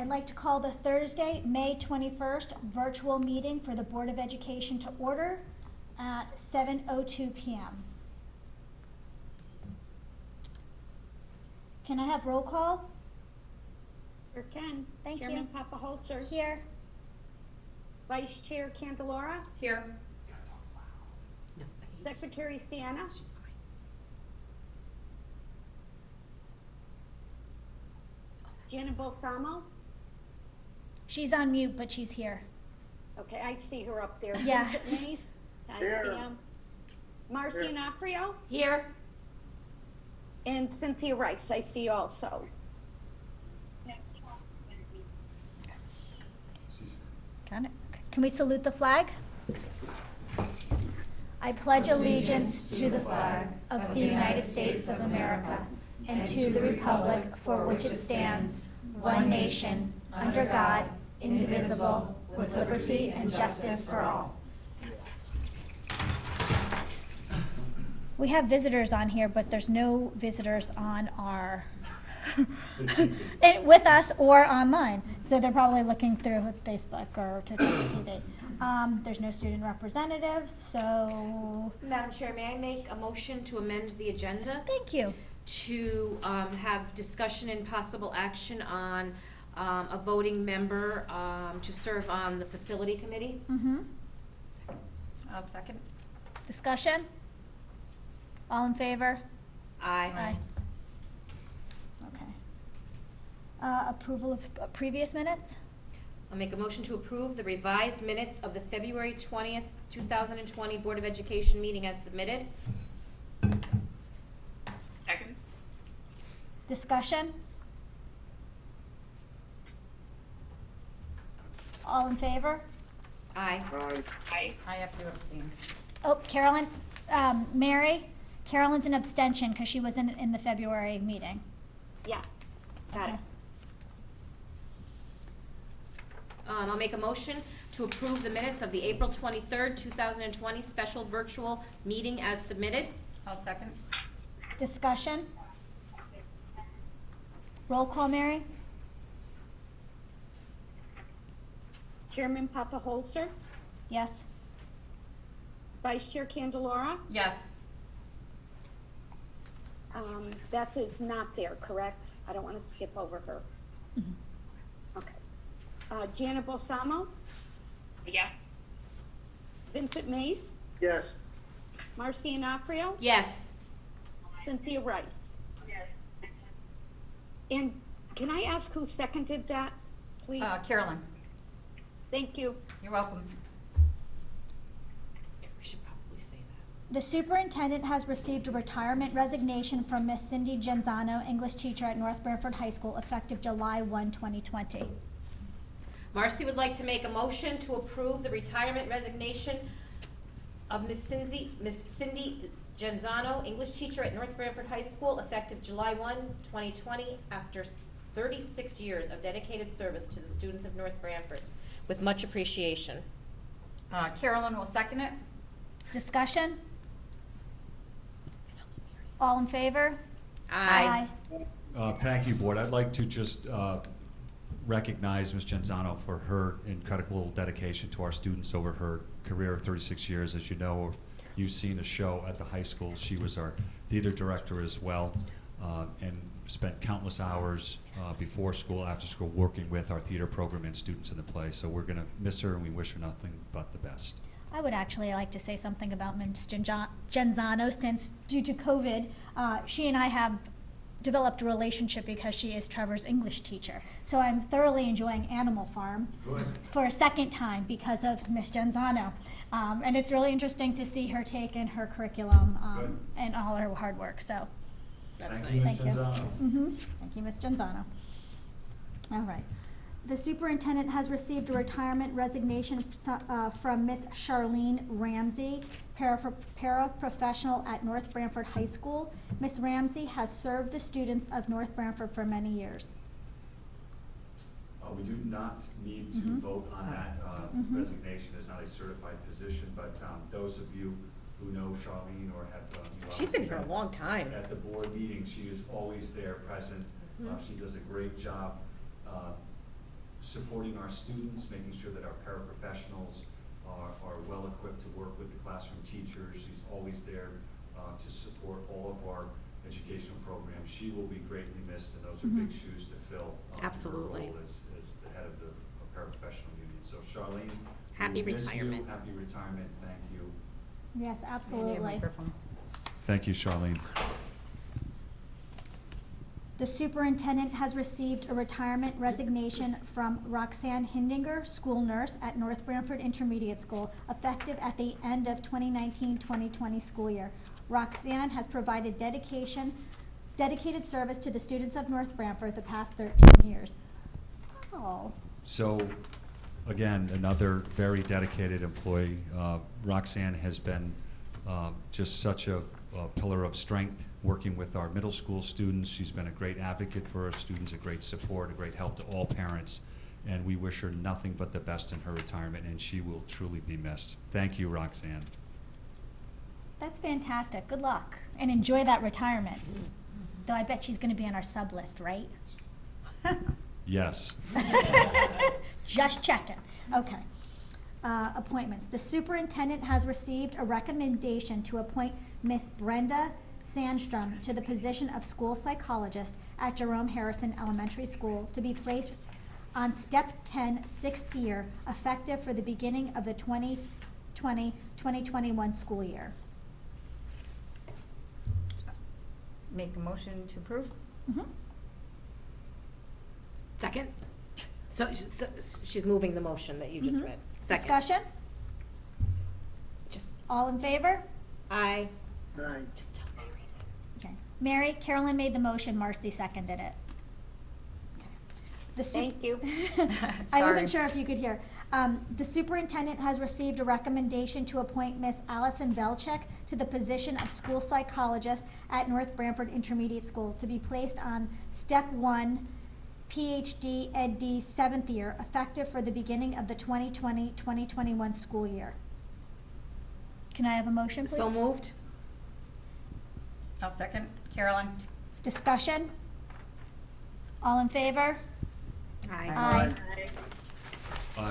I'd like to call the Thursday, May 21st, virtual meeting for the Board of Education to order at 7:02 p.m. Can I have roll call? Sure can. Thank you. Chairman Papaholzer. Here. Vice Chair Candelora. Here. Secretary Sienna. She's fine. Janet Balsamo. She's on mute, but she's here. Okay, I see her up there. Yeah. Vincent Mace. I see him. Marcy Onofrio. Here. And Cynthia Rice, I see also. Got it. Can we salute the flag? I pledge allegiance to the flag of the United States of America and to the republic for which it stands, one nation, under God, indivisible, with liberty and justice for all. We have visitors on here, but there's no visitors on our, with us or online. So they're probably looking through with Facebook or to TV. There's no student representatives, so. Madam Chair, may I make a motion to amend the agenda Thank you. to have discussion and possible action on a voting member to serve on the facility committee? Mm-hmm. I'll second. Discussion? All in favor? Aye. Okay. Approval of previous minutes? I'll make a motion to approve the revised minutes of the February 20th, 2020 Board of Education meeting as submitted. Second. Discussion? All in favor? Aye. Aye. I have to abstain. Oh, Carolyn, Mary, Carolyn's an abstention because she was in the February meeting. Yes, got it. Okay. I'll make a motion to approve the minutes of the April 23rd, 2020 special virtual meeting as submitted. I'll second. Discussion? Roll call, Mary? Chairman Papaholzer. Yes. Vice Chair Candelora. Yes. Beth is not there, correct? I don't want to skip over her. Mm-hmm. Okay. Janet Balsamo. Yes. Vincent Mace. Yes. Marcy Onofrio. Yes. Cynthia Rice. Yes. And can I ask who seconded that, please? Carolyn, Thank you. you're welcome. We should probably say that. The superintendent has received a retirement resignation from Miss Cindy Genzano, English teacher at North Brantford High School, effective July 1, 2020. Marcy would like to make a motion to approve the retirement resignation of Miss Cindy Genzano, English teacher at North Brantford High School, effective July 1, 2020, after 36 years of dedicated service to the students of North Brantford, with much appreciation. Carolyn will second it. Discussion? All in favor? Aye. Thank you, Board. I'd like to just recognize Ms. Genzano for her incredible dedication to our students over her career of 36 years. As you know, or you've seen the show at the high school. She was our theater director as well, and spent countless hours before school, after school, working with our theater program and students in the play. So we're going to miss her, and we wish her nothing but the best. I would actually like to say something about Ms. Genzano, since due to COVID, she and I have developed a relationship because she is Trevor's English teacher. So I'm thoroughly enjoying Animal Farm for a second time because of Ms. Genzano. And it's really interesting to see her take in her curriculum and all her hard work. So That's Thank you, nice. thank you. Thank you, Ms. Genzano. All right. The superintendent has received a retirement resignation from Miss Charlene Ramsey, paraprofessional at North Brantford High School. Miss Ramsey has served the students of North Brantford for many years. We do not need to vote on that. Resignation is not a certified position, but those of you who know Charlene or have She's been here a long time. at the board meeting, she is always there present. She does a great job supporting our students, making sure that our paraprofessionals are well equipped to work with the classroom teachers. She's always there to support all of our educational programs. She will be greatly missed, and those are big shoes to fill. Absolutely. In her role as the head of the paraprofessional union. So Charlene, Happy we will miss you. retirement. Happy retirement. Thank you. Yes, Your absolutely. microphone. Thank you, Charlene. The superintendent has received a retirement resignation from Roxanne Hindinger, school nurse at North Branford Intermediate School, effective at the end of 2019-2020 school year. Roxanne has provided dedicated service to the students of North Branford the past 13 years. Oh, So, again, another very dedicated employee. Roxanne has been just such a pillar of strength working with our middle school students. She's been a great advocate for our students, a great support, a great help to all parents, and we wish her nothing but the best in her retirement, and she will truly be missed. Thank you, Roxanne. that's fantastic. Good luck, and enjoy that retirement. Though I bet she's gonna be on our sub list, right? Yes. Just checking. Okay. Appointments. The superintendent has received a recommendation to appoint Miss Brenda Sandstrom to the position of school psychologist at Jerome Harrison Elementary School to be placed on step 10, 6th year, effective for the beginning of the 2020-2021 school year. Make a motion to approve? Mhm. Second? So she's moving the motion that you just Mhm. read. Second. Discussion? Just, All in favor? aye. Just tell Mary. Okay. Mary, Carolyn made the motion, Marcy seconded it. The Thank you. I Sorry. wasn't sure if you could hear. The superintendent has received a recommendation to appoint Miss Allison Velchek to the position of school psychologist at North Branford Intermediate School to be placed on step 1, PhD Ed D 7th year, effective for the beginning of the 2020-2021 school year. Can I have a motion, please? So moved? I'll second. Carolyn? Discussion? All in favor? Aye.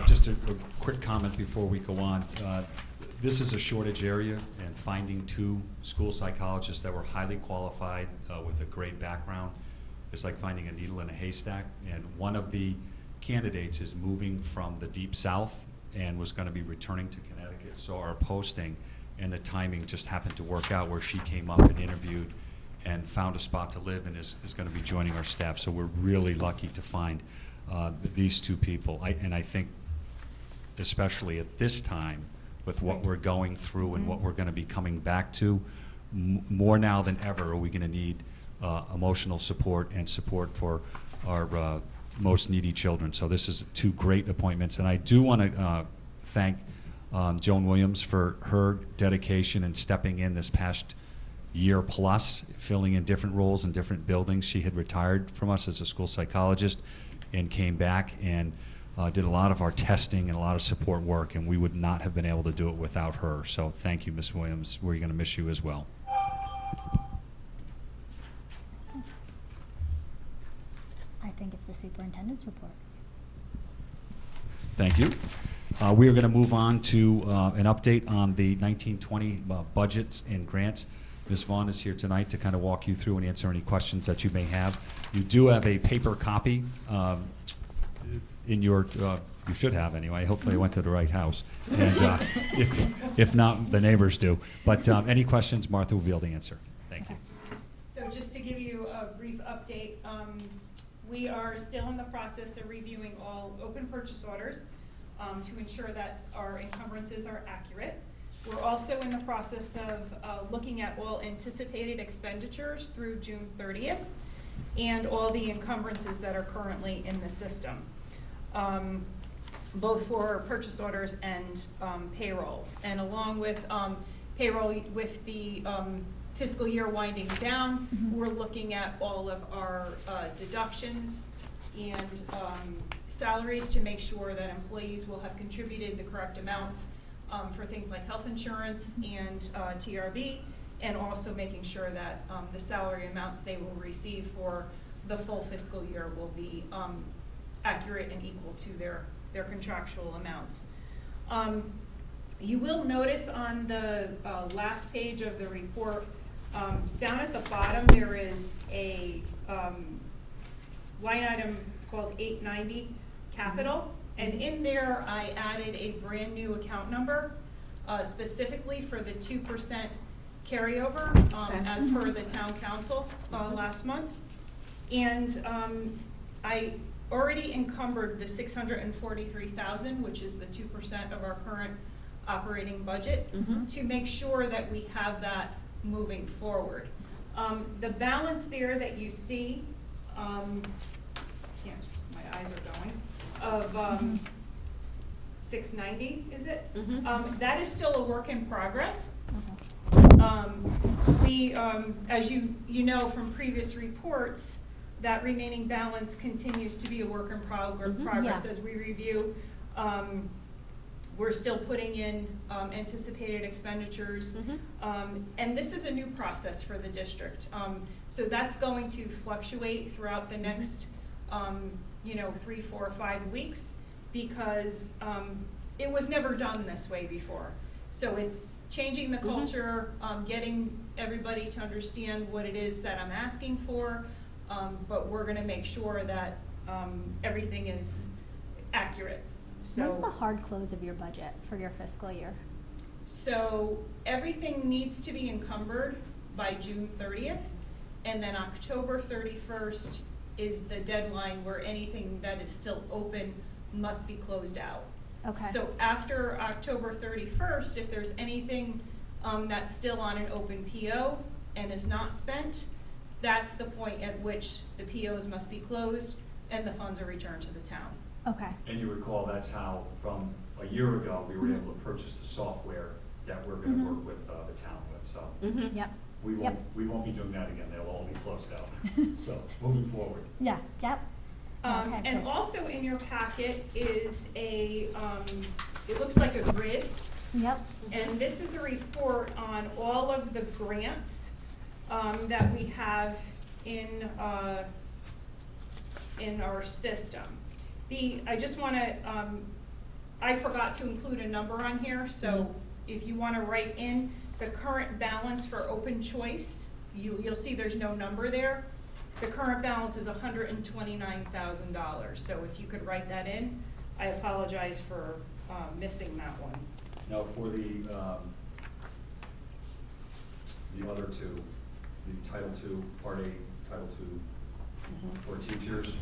Just a quick comment before we go on. This is a shortage area, and finding 2 school psychologists that were highly qualified with a great background is like finding a needle in a haystack. And one of the candidates is moving from the deep south and was going to be returning to Connecticut. Saw our posting, and the timing just happened to work out where she came up and interviewed and found a spot to live and is going to be joining our staff. So we're really lucky to find these 2 people. I think, especially at this time, with what we're going through and what we're going to be coming back to, more now than ever are we going to need emotional support and support for our most needy children. So this is 2 great appointments. And I do want to thank Joan Williams for her dedication and stepping in this past year plus, filling in different roles in different buildings. She had retired from us as a school psychologist and came back and did a lot of our testing and a lot of support work, and we would not have been able to do it without her. So thank you, Ms. Williams. We're going to miss you as well. I think it's the superintendent's report. Thank you. We are going to move on to an update on the 1920 budgets and grants. Ms. Vaughn is here tonight to kind of walk you through and answer any questions that you may have. You do have a paper copy in your, you should have anyway. Hopefully it went to the right house. And if not, the neighbors do. But any questions, Martha will be able to answer. Thank you. So just to give you a brief update, we are still in the process of reviewing all open purchase orders to ensure that our encumbrances are accurate. We're also in the process of looking at all anticipated expenditures through June 30th and all the encumbrances that are currently in the system, both for purchase orders and payroll. And along with payroll, with the fiscal year winding down, we're looking at all of our deductions and salaries to make sure that employees will have contributed the correct amounts for things like health insurance and TRB, and also making sure that the salary amounts they will receive for the full fiscal year will be accurate and equal to their contractual amounts. You will notice on the last page of the report, down at the bottom, there is a line item, it's called 890 capital. And in there, I added a brand new account number specifically for the 2% carryover as per the town council last month. And I already encumbered the $643,000, which is the 2% of our current operating budget, to make sure that we have that moving forward. The balance there that you see, yeah, my eyes are going, of 690, is it? That is still a work in progress. We, as you know from previous reports, that remaining balance continues to be a work in progress as we review. We're still putting in anticipated expenditures. And this is a new process for the district. So that's going to fluctuate throughout the next 3, 4, 5 weeks, because it was never done this way before. So it's changing the culture, getting everybody to understand what it is that I'm asking for, but we're gonna make sure that everything is accurate. So, What's the hard close of your budget for your fiscal year? so everything needs to be encumbered by June 30th, and then October 31st is the deadline where anything that is still open must be closed out. Okay. So after October 31st, if there's anything that's still on an open PO and is not spent, that's the point at which the POs must be closed and the funds are returned to the town. Okay. And you recall, that's how, from a year ago, we were able to purchase the software that we're gonna work with the town with, so. Yep. We Yep. won't be doing that again, they'll all be closed out, so, moving forward. Yeah. Yep. Okay, And good. also in your packet is a, it looks like a grid. Yep. And this is a report on all of the grants that we have in our system. I just want to, I forgot to include a number on here, so if you want to write in the current balance for open choice, you'll see there's no number there. The current balance is $129,000, so if you could write that in, I apologize for missing that one. Now, for the other two, the Title II, Part A, Title II, for teachers,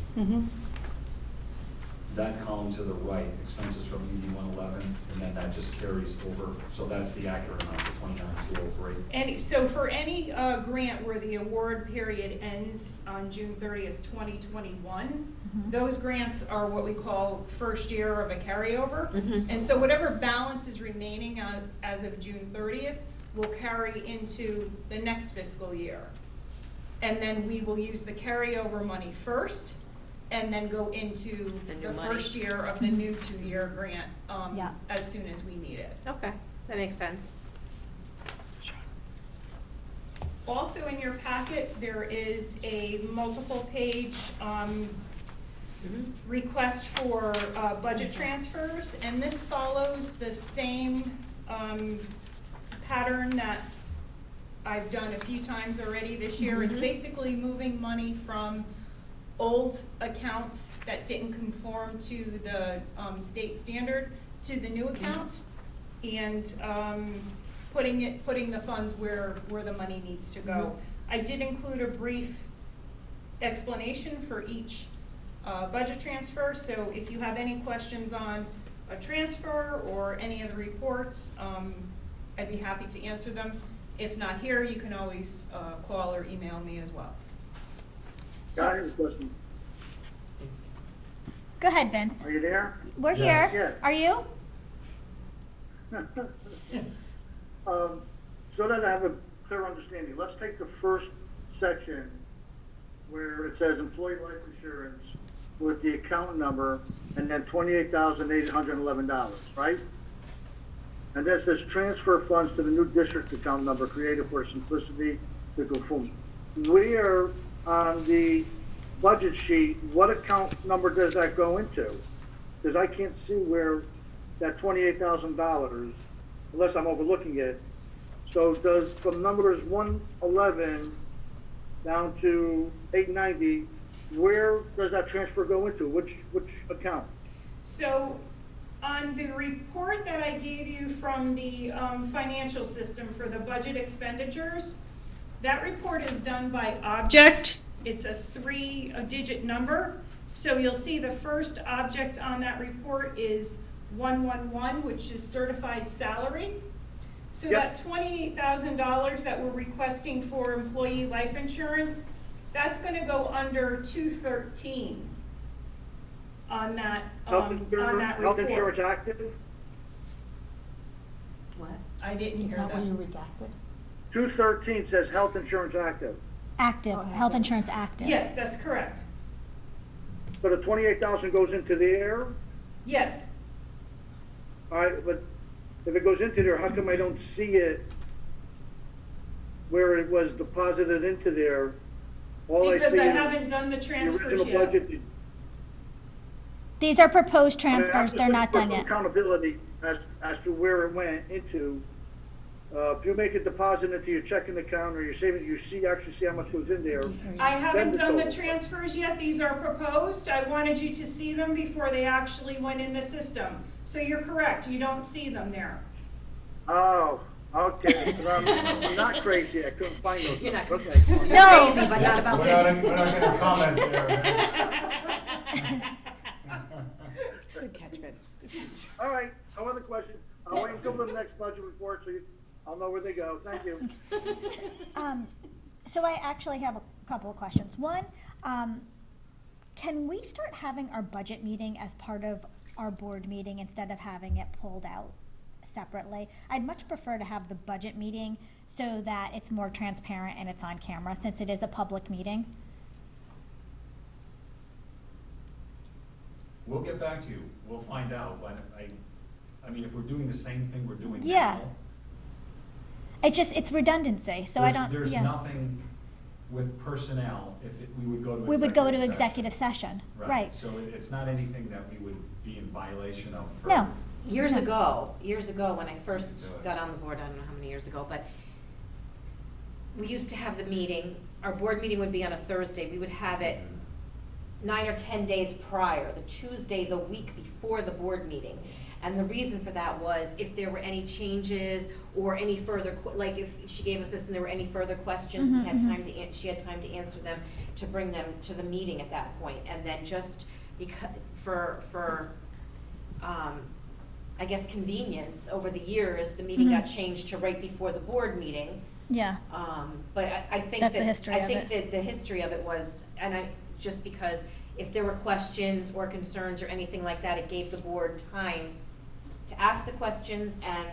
that column to the right, expenses from ED 111, and then that just carries over, so that's the accurate amount, the 29,203. And so for any grant where the award period ends on June 30th, 2021, those grants are what we call first year of a carryover. And so whatever balance is remaining as of June 30th will carry into the next fiscal year. And then we will use the carryover money first, and then go into the first year of the new 2-year grant Yeah. as soon as we need it. Okay, that makes sense. Also in your packet, there is a multiple page request for budget transfers, and this follows the same pattern that I've done a few times already this year. It's basically moving money from old accounts that didn't conform to the state standard to the new accounts, and putting the funds where the money needs to go. I did include a brief explanation for each budget transfer, so if you have any questions on a transfer or any of the reports, I'd be happy to answer them. If not here, you can always call or email me as well. I have a question. Go ahead, Vince. Are you there? We're Yes. here. Yes. Are you? So that I have a clear understanding, let's take the first section where it says employee life insurance with the account number and then $28,811, right? And that says transfer funds to the new district account number created for simplicity to go forward. Where on the budget sheet, what account number does that go into? Because I can't see where that $28,000, unless I'm overlooking it. So does, from numbers 111 down to 890, where does that transfer go into? Which account? So on the report that I gave you from the financial system for the budget expenditures, that report is done by object. It's a 3-digit number. So you'll see the first object on that report is 111, which is certified salary. So Yep. that $28,000 that we're requesting for employee life insurance, that's gonna go under 213 on that Health report. insurance active? What? I didn't Is hear that what you that. redacted? 213 says health insurance active. Active, Oh, health active. insurance active. Yes, that's correct. So the 28,000 goes into there? Yes. All right, but if it goes into there, how come I don't see it where it was deposited into there? All Because see I is haven't done the the transfers original yet. budget. These are proposed I mean, I'm transfers, just they're not looking done for some yet. Accountability as to where it went into. If you make a deposit into your checking account or your savings, actually see how much goes in there. I haven't the done the total. transfers yet, these are proposed. I wanted you to see them before they actually went in the system. So you're correct, you don't see them there. Oh, okay, 'cause I'm not crazy, I couldn't find those. You're not numbers. crazy. Okay. No. Crazy, but not about We're this. not gonna comment there. Good catch, Fred. All right, no other questions. I'll wait until the next budget report I'll know where they go. Thank you. So I actually have a couple of questions. One, can we start having our budget meeting as part of our board meeting instead of having it pulled out separately? I'd much prefer to have the budget meeting so that it's more transparent and it's on camera, since it is a public meeting. We'll get back to you. We'll find out. I mean, if we're doing the same thing we're doing Yeah. now. It's redundancy, so I don't, There's yeah. nothing with personnel, we would go to We would go to session. executive session, right. So it's not anything that we would be in violation of. for- No. Years No. ago, when I first Do it. got on the board, I don't know how many years ago, but we used to have the meeting, our board meeting would be on a Thursday, we would have it 9 or 10 days prior, the Tuesday, the week before the board meeting. And the reason for that was if there were any changes or any further, like if she gave us this and there were any further questions, we had time to, she had time to answer them, to bring them to the meeting at that point. And then just because, I guess convenience, over the years, the meeting got changed to right before the board meeting. Yeah, But I think That's that, the history I of think it. that the history of it was, just because if there were questions or concerns or anything like that, it gave the board time to ask the questions and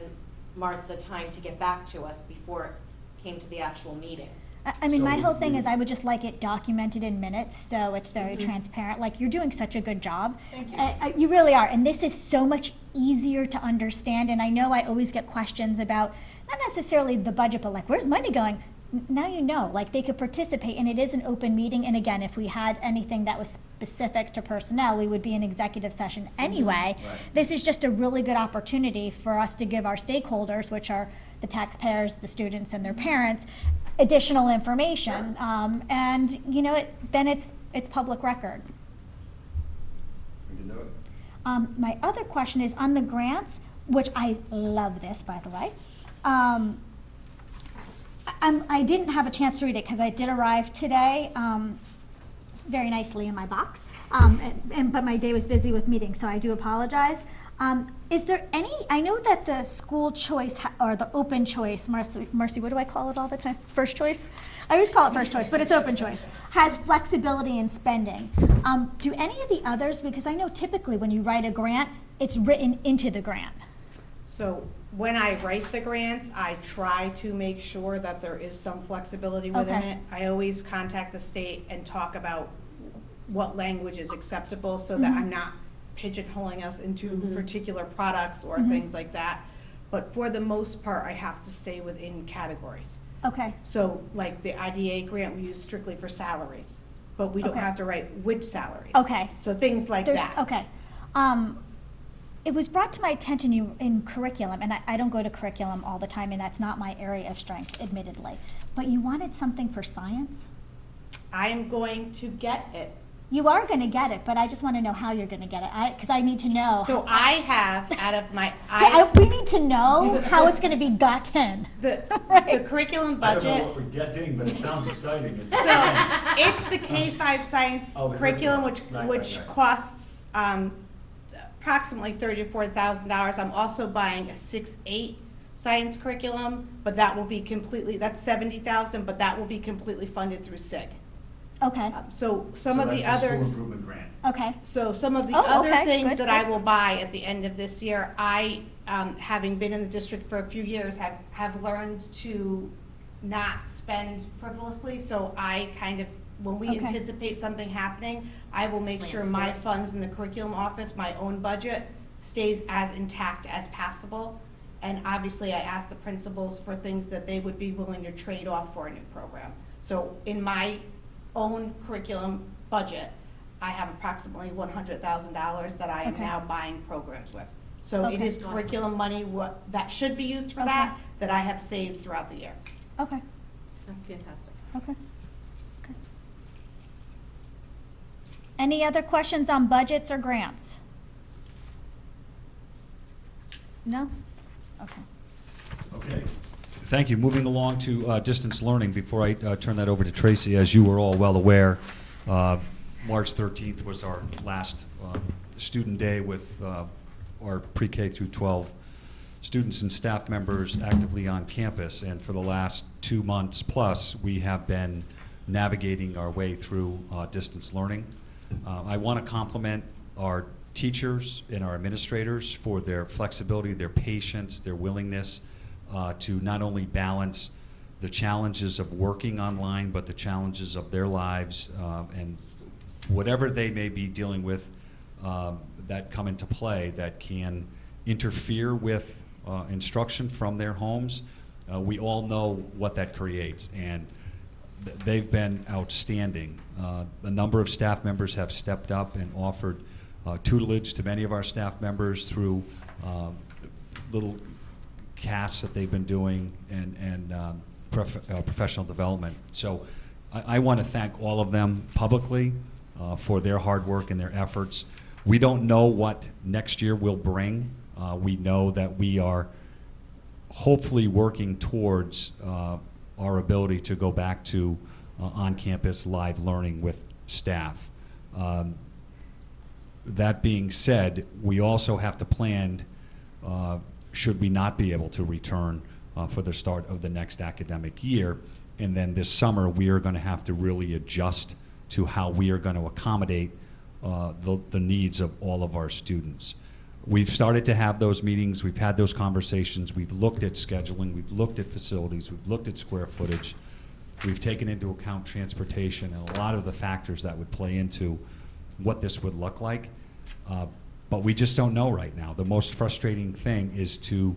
Martha time to get back to us before it came to the actual meeting. I mean, my So whole thing we- is I would just like it documented in minutes, so it's very transparent. Like, you're doing such a good job. Thank you. You really are, and this is so much easier to understand, and I know I always get questions about, not necessarily the budget, but like, where's money going? Now you know, like, they could participate, and it is an open meeting, and again, if we had anything that was specific to personnel, we would be in executive session anyway. Right. This is just a really good opportunity for us to give our stakeholders, which are the taxpayers, the students, and their parents, additional information, and, you know, then it's public record. We can do it. My other question is on the grants, which I love this, by the way. I didn't have a chance to read it because I did arrive today, very nicely in my box. But my day was busy with meetings, so I do apologize. Is there any, I know that the school choice, or the open choice, Marcy, what do I call it all the time? First choice? I always call it first choice, but it's open choice, has flexibility in spending. Do any of the others, because I know typically when you write a grant, it's written into the grant. So when I write the grants, I try to make sure that there is some flexibility within Okay. it. I always contact the state and talk about what language is acceptable so that I'm not pigeonholing us into particular products or things like that. But for the most part, I have to stay within categories. Okay, So like the IDA grant, we use strictly for salaries. but we don't Okay. have to write which salaries. Okay. So things like There's, that. okay. It was brought to my attention in curriculum, and I don't go to curriculum all the time, and that's not my area of strength, admittedly. But you wanted something for science? I am going to get it. You are gonna get it, but I just wanna know how you're gonna get it, because I need to know. So I have, out of my, We need to know how it's gonna be gotten. the Right. curriculum I don't know budget. what we're getting, but it sounds exciting. So it's the K-5 science Oh, the curriculum, curriculum. which Right. costs approximately $34,000. I'm also buying a 6-8 science curriculum, but that will be completely, that's $70,000, but that will be completely funded through SIG. Okay, So some of the So that's the others. school improvement grant. okay, So some of the Oh, other okay, things good, that I good. will buy at the end of this year, I, having been in the district for a few years, have learned to not spend frivolously. So I kind of, when we Okay. anticipate something happening, I will make sure my funds in the curriculum office, my own budget, stays as intact as possible. And obviously, I ask the principals for things that they would be willing to trade off for a new program. So in my own curriculum budget, I have approximately $100,000 that I am Okay. now buying programs with. So it Okay. is curriculum money, that should be used for Okay. that I have saved throughout the year. okay, That's fantastic. okay. Okay. Any other questions on budgets or grants? No? Okay. Okay. Thank you. Moving along to distance learning, before I turn that over to Tracy, as you are all well aware, March 13th was our last student day with our pre-K through 12 students and staff members actively on campus. And for the last 2 months plus, we have been navigating our way through distance learning. I want to compliment our teachers and our administrators for their flexibility, their patience, their willingness to not only balance the challenges of working online, but the challenges of their lives and whatever they may be dealing with that come into play that can interfere with instruction from their homes. We all know what that creates, and they've been outstanding. A number of staff members have stepped up and offered tutelage to many of our staff members through little casts that they've been doing and professional development. So I want to thank all of them publicly for their hard work and their efforts. We don't know what next year will bring. We know that we are hopefully working towards our ability to go back to on-campus live learning with staff. That being said, we also have to plan should we not be able to return for the start of the next academic year. And then this summer, we are going to have to really adjust to how we are going to accommodate the needs of all of our students. We've started to have those meetings, we've had those conversations, we've looked at scheduling, we've looked at facilities, we've looked at square footage, we've taken into account transportation and a lot of the factors that would play into what this would look like. But we just don't know right now. The most frustrating thing is to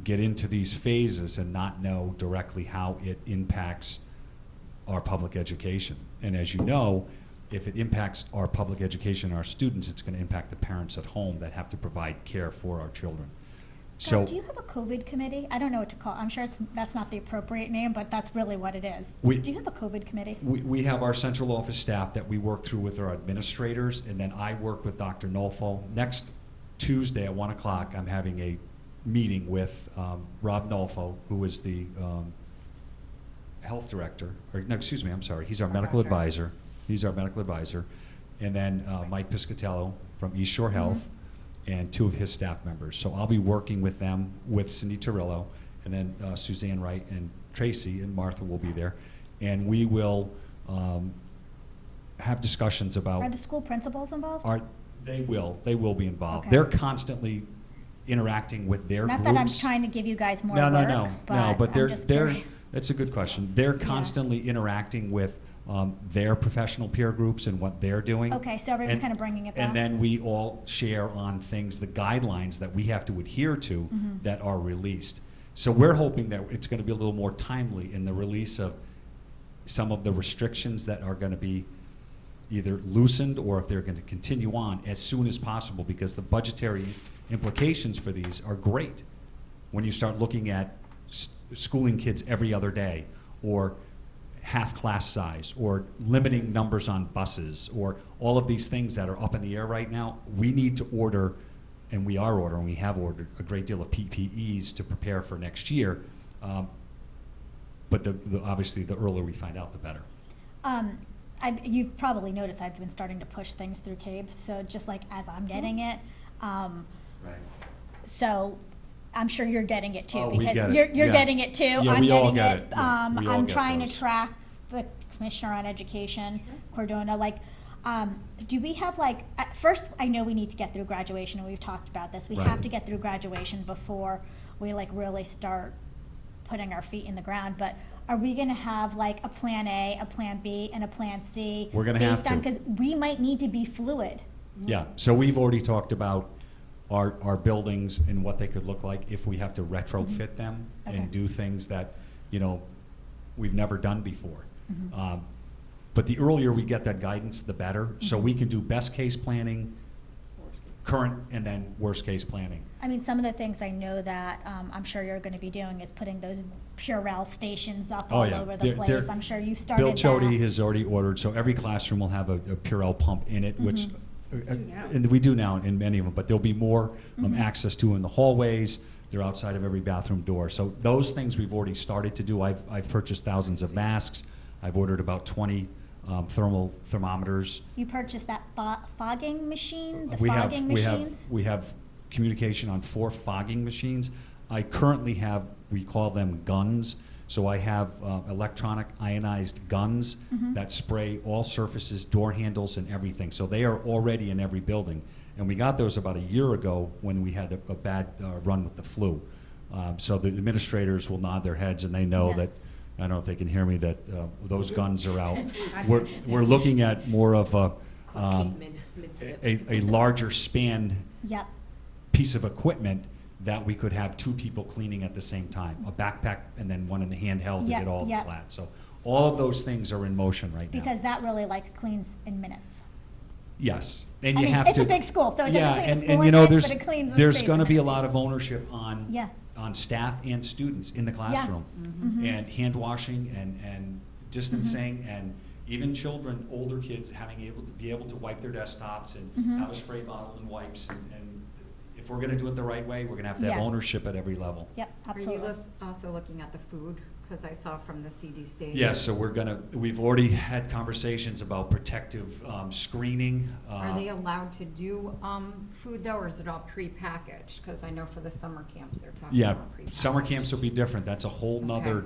get into these phases and not know directly how it impacts our public education. And as you know, if it impacts our public education, our students, it's going to impact the parents at home that have to provide care for our children. Scott, do you have a COVID committee? I don't know what to call. I'm sure that's not the appropriate name, but that's really what it is. Do you have a COVID committee? We have our central office staff that we work through with our administrators, and then I work with Dr. Nolfo. Next Tuesday at 1 o'clock, I'm having a meeting with Rob Nolfo, who is the health director, or no, excuse me, I'm sorry, he's our medical advisor. He's our medical advisor. And then Mike Piscatello from East Shore Health, and 2 of his staff members. So I'll be working with them, with Cindy Torello, and then Suzanne Wright and Tracy and Martha will be there. And we will have discussions about. Are the school principals involved? They will be involved. Okay. They're constantly interacting with their Not groups. that I'm trying to give you guys more No, work, but I'm just curious. that's a good question. They're constantly interacting with their professional peer groups and what they're doing. Okay, so everyone's And- kind of bringing it back. And then we all share on things, the guidelines that we have to adhere to Mm-hmm. that are released. So we're hoping that it's going to be a little more timely in the release of some of the restrictions that are going to be either loosened or if they're going to continue on as soon as possible, because the budgetary implications for these are great. When you start looking at schooling kids every other day, or half class size, or limiting numbers on buses, or all of these things that are up in the air right now, we need to order, and we are ordering, we have ordered a great deal of PPEs to prepare for next year. But obviously, the earlier we find out, the better. You've probably noticed I've been starting to push things through CABE, so just like as I'm getting it. Right. So I'm sure you're getting it too, Oh, we because get it. you're Yeah. getting it too. Yeah, I'm we all getting get it. it. Yeah, we all I'm get trying those. to track the Commissioner on Education, Cordona, like, do we have like, at first, I know we need to get through graduation, and we've talked about this. We Right. have to get through graduation before we like really start putting our feet in the ground, but are we gonna have like a plan A, a plan B, and a plan C? We're gonna have based on, to. because we might need to be fluid. Yeah, so we've already talked about our buildings and what they could look like if we have to retrofit them Okay. and do things that, we've never done before. But the earlier we get that guidance, the better, so we can do best case planning, current, and then worst case planning. I mean, some of the things I know that I'm sure you're going to be doing is putting those Purell stations up Oh, all yeah. over the They're- place. I'm sure you started Bill that. Chody has already ordered, so every classroom will have a Purell pump in it, which, Mm-hmm. and we do now in many of them, but there'll be more Mhm. access to in the hallways. They're outside of every bathroom door. So those things we've already started to do. I've purchased thousands of masks. I've ordered about 20 thermometers. You purchased that fogging machine, the We have- fogging we have- machines? We have communication on 4 fogging machines. I currently have, we call them guns. So I have electronic ionized guns Mhm. that spray all surfaces, door handles, and everything. So they are already in every building. And we got those about a year ago when we had a bad run with the flu. So the administrators will nod their heads, and they know Yeah. that, I don't know if they can hear me, that those guns are out. We're looking at more of a larger span Yep. piece of equipment that we could have 2 people cleaning at the same time, a backpack and then one in the handheld to Yep, get all yep. flat. So all of those things are in motion right now. Because that really like cleans in minutes. Yes, and I you mean, have it's to. a big school, so it doesn't Yeah, clean the and school you in know, minutes, but it cleans the there's space going to in be a minutes. lot of ownership on Yeah. staff and students in the classroom, Mhm. and hand washing and distancing, and even children, older kids, be able to wipe their desktops and Mhm. have a spray bottle and wipes. And if we're going to do it the right way, we're going to have Yeah. ownership at every level. Yep, Are absolutely. you also looking at the food? Because I saw from the CDC. Yes, so we've already had conversations about protective screening. Are they allowed to do food though, or is it all prepackaged? Because I know for the summer camps, they're talking Yeah, about prepackaged. summer camps will be different. That's a whole nother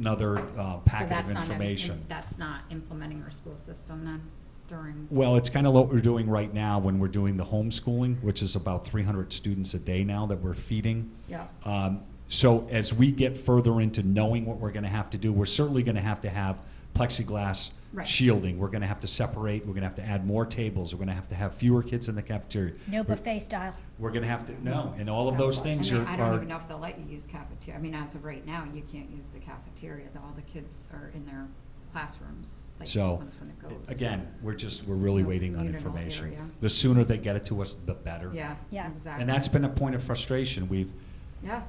So packet that's of not information. That's not implementing our school system then during. Well, it's kind of what we're doing right now when we're doing the homeschooling, which is about 300 students a day now that we're feeding. Yeah. So as we get further into knowing what we're going to have to do, we're certainly going to have plexiglass Right. shielding. We're going to have to separate. We're going to have to add more tables. We're going to have fewer kids in the cafeteria. No We're- buffet style. We're going to have to, no, and all of those things And are. I don't even know if they'll let you use cafeteria. I mean, as of right now, you can't use the cafeteria. All the kids are in their classrooms, like So, once when it goes. again, we're really No waiting on communal information. area. The sooner they get it to us, the better. Yeah, Yeah. exactly. And that's been a point of frustration. Yeah,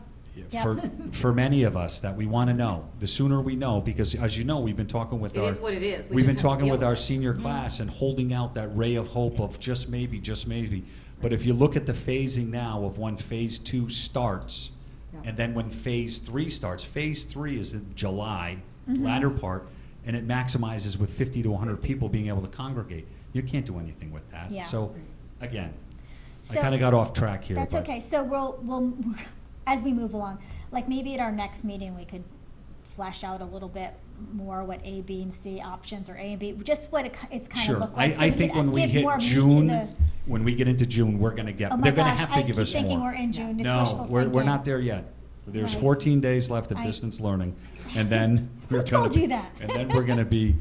Yeah. For many of us, that we want to know. The sooner we know, because as you know, we've been talking with It our. is what it is. We We've been just have to talking deal with with our it. senior class and holding out that ray of hope of just maybe, just maybe. But if you look at the phasing now of when phase 2 starts, Yeah. and then when phase 3 starts, phase 3 is in July, Mhm. latter part, and it maximizes with 50 to 100 people being able to congregate. You can't do anything with that. Yeah. So, again, I So- kind of got off track here. That's but- okay, so we'll, as we move along, like maybe at our next meeting, we could flesh out a little bit more what A, B, and C options, or A and B, just what it's kind of Sure. look like. so I we think could when we give hit more meat to June, the- when we get into June, we're gonna Oh my they're gonna gosh, have to give us I keep thinking more. we're in June, it's No, wishful we're thinking. not there yet. There's Right. 14 days left of I- distance learning, and then. Who we're gonna told be- you that? And then we're gonna be,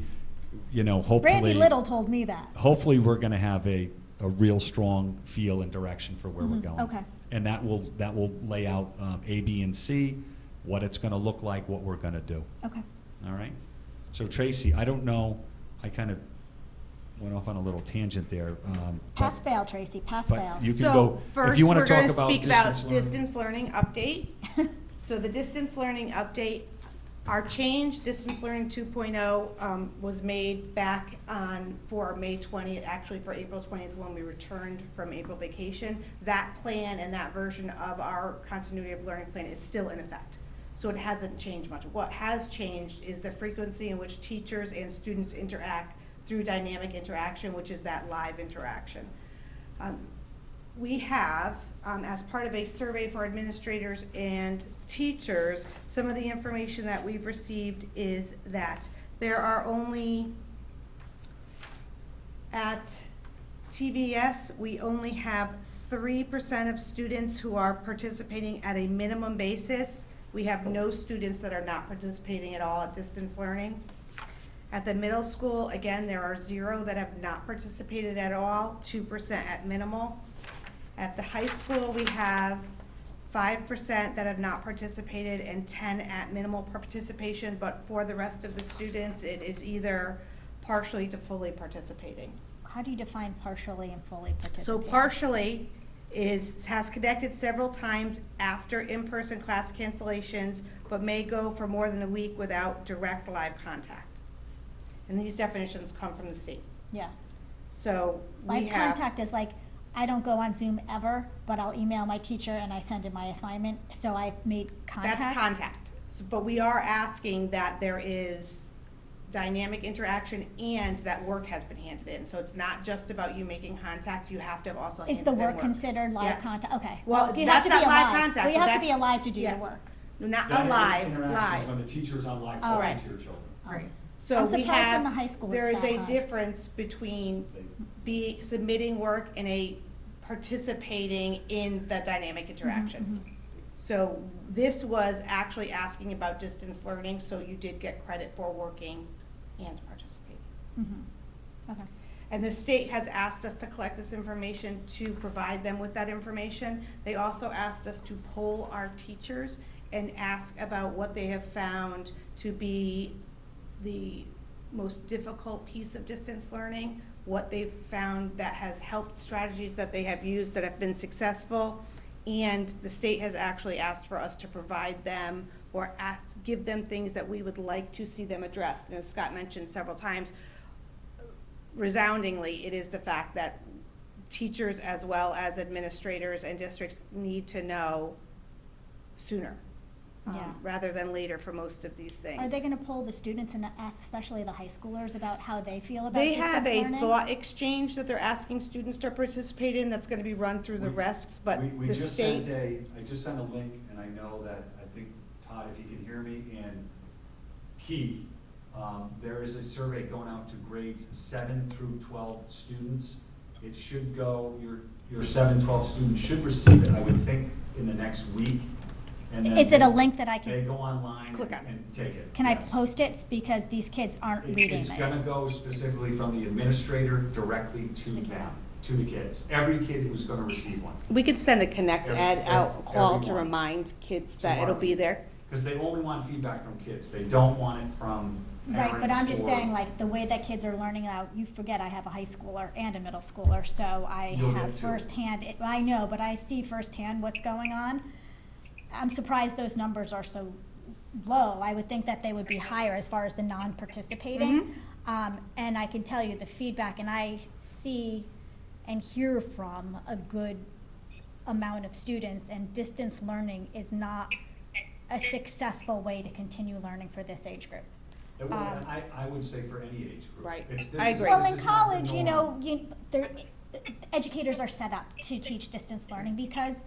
hopefully. Brandy Little told me that. Hopefully, we're gonna have a real strong feel and direction for where we're Mhm, going. okay. And that will lay out A, B, and C, what it's gonna look like, what we're gonna do. Okay. All right? So Tracy, I don't know, I kind of, went off on a little tangent there. Pass fail, Tracy, pass But fail. you can So go, if first, you want we're to gonna talk about speak about distance learning. distance learning update. So the distance learning update, our change, distance learning 2.0, was made back for May 20th, actually for April 20th, when we returned from April vacation. That plan and that version of our continuity of learning plan is still in effect. So it hasn't changed much. What has changed is the frequency in which teachers and students interact through dynamic interaction, which is that live interaction. We have, as part of a survey for administrators and teachers, some of the information that we've received is that there are only, at TVS, we only have 3% of students who are participating at a minimum basis. We have no students that are not participating at all at distance learning. At the middle school, again, there are 0 that have not participated at all, 2% at minimal. At the high school, we have 5% that have not participated and 10 at minimal participation, but for the rest of the students, it is either partially to fully participating. How do you define partially and fully participating? So partially has connected several times after in-person class cancellations, but may go for more than a week without direct live contact. And these definitions come from the state. Yeah. So we Live have. contact is like, I don't go on Zoom ever, but I'll email my teacher and I send in my assignment, so I made contact. That's contact. But we are asking that there is dynamic interaction and that work has been handed in. So it's not just about you making contact, you have to have also handed Is in the work. work considered live Yes. contact? Okay. Well, you have that's to be not live alive. contact. Well, you but have to be that's- alive to do yes. the work. Not Dynamic alive, interactions live. when the teacher's on live Oh. talking to your children. Right. So I'm we surprised have, in the high school there it's is that a high. difference between submitting work and a participating in the dynamic interaction. So this was actually asking about distance learning, so you did get credit for working and participating. Okay. And the state has asked us to collect this information to provide them with that information. They also asked us to poll our teachers and ask about what they have found to be the most difficult piece of distance learning, what they've found that has helped, strategies that they have used that have been successful. And the state has actually asked for us to provide them or give them things that we would like to see them addressed. And as Scott mentioned several times, resoundingly, it is the fact that teachers as well as administrators and districts need to know sooner, Yeah. rather than later for most of these things. Are they gonna poll the students and ask especially the high schoolers about how they feel about They distance have a learning? thought exchange that they're asking students to participate in that's gonna be run through the We- RESCs, but We the just state. I just sent a link, and I know that, I think, Todd, if you can hear me, and Keith, there is a survey going out to grades 7 through 12 students. It should go, your 7, 12 students should receive it, I would think, in the next week. And then Is it a link that I They can, go online Click on it. and take it. can I yes. post it? Because these kids aren't reading It's this. gonna go specifically from the administrator directly to The kids. them, to the kids. Every kid was gonna receive one. We could send a connect Every- ad out, call to everyone. remind kids that Tomorrow. it'll be there. Because they only want feedback from kids. They don't want it from parents. Right, but I'm just or- saying, like, the way that kids are learning now, you forget I have a high schooler and a middle schooler, so I You'll have get two. firsthand, I know, but I see firsthand what's going on. I'm surprised those numbers are so low. I would think that they would be higher as far as the non-participating. And I can tell you the feedback, and I see and hear from a good amount of students, and distance learning is not a successful way to continue learning for this age group. I would say for any age group. Right. This I is- agree. Well, this in is not the college, norm. educators are set up to teach distance learning because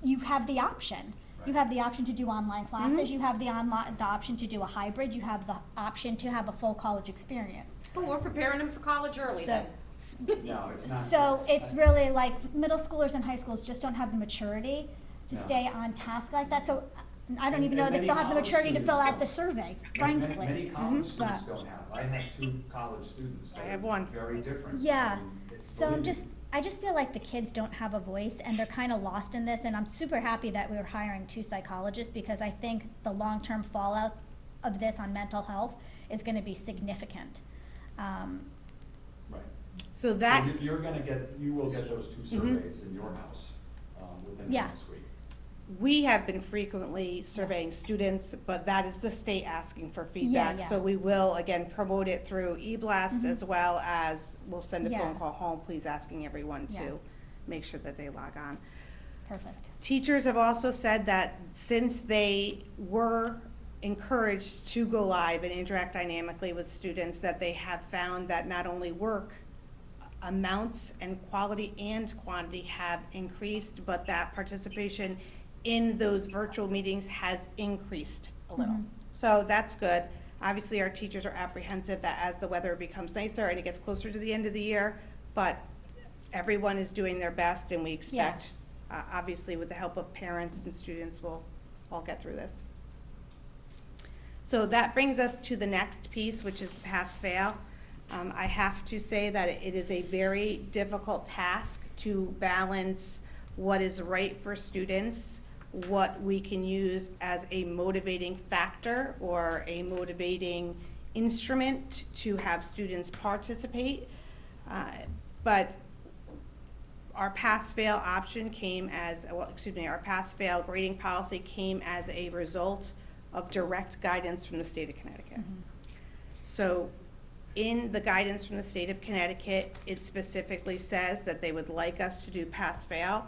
you have the option. You Right. have the option to do online classes, you have the option to do a hybrid, you have the option to have a full college experience. Well, we're preparing them for college early then. No, it's not. So it's really like middle schoolers and high schools just don't have the maturity to No. stay on task like that, so I don't And- even know and that many they'll have the college maturity to fill out the students survey, Many frankly. college students But- don't have. I have 2 college students. I that have are one. Very different. Yeah, And so believe me, I just feel like the kids don't have a voice and they're kind of lost in this, and I'm super happy that we were hiring 2 psychologists because I think the long-term fallout of this on mental health is gonna be significant. Right. So So that, you will get those two surveys in your house within the Yeah. next week. we have been frequently surveying students, but that is the state asking for feedback. yeah. So we will, again, promote it through e-blast as well as we'll send a phone Yeah. call home, please asking everyone Yeah. to make sure that they log on. Perfect. Teachers have also said that since they were encouraged to go live and interact dynamically with students, that they have found that not only work amounts and quality and quantity have increased, but that participation in those virtual meetings has increased a little. So that's good. Obviously, our teachers are apprehensive that as the weather becomes nicer and it gets closer to the end of the year, but everyone is doing their best, and we expect, obviously, with the help of parents and students, we'll all get through this. So that brings us to the next piece, which is the pass-fail. I have to say that it is a very difficult task to balance what is right for students, what we can use as a motivating factor or a motivating instrument to have students participate. But our pass-fail option came as, our pass-fail grading policy came as a result of direct guidance from the state of Connecticut. So in the guidance from the state of Connecticut, it specifically says that they would like us to do pass-fail,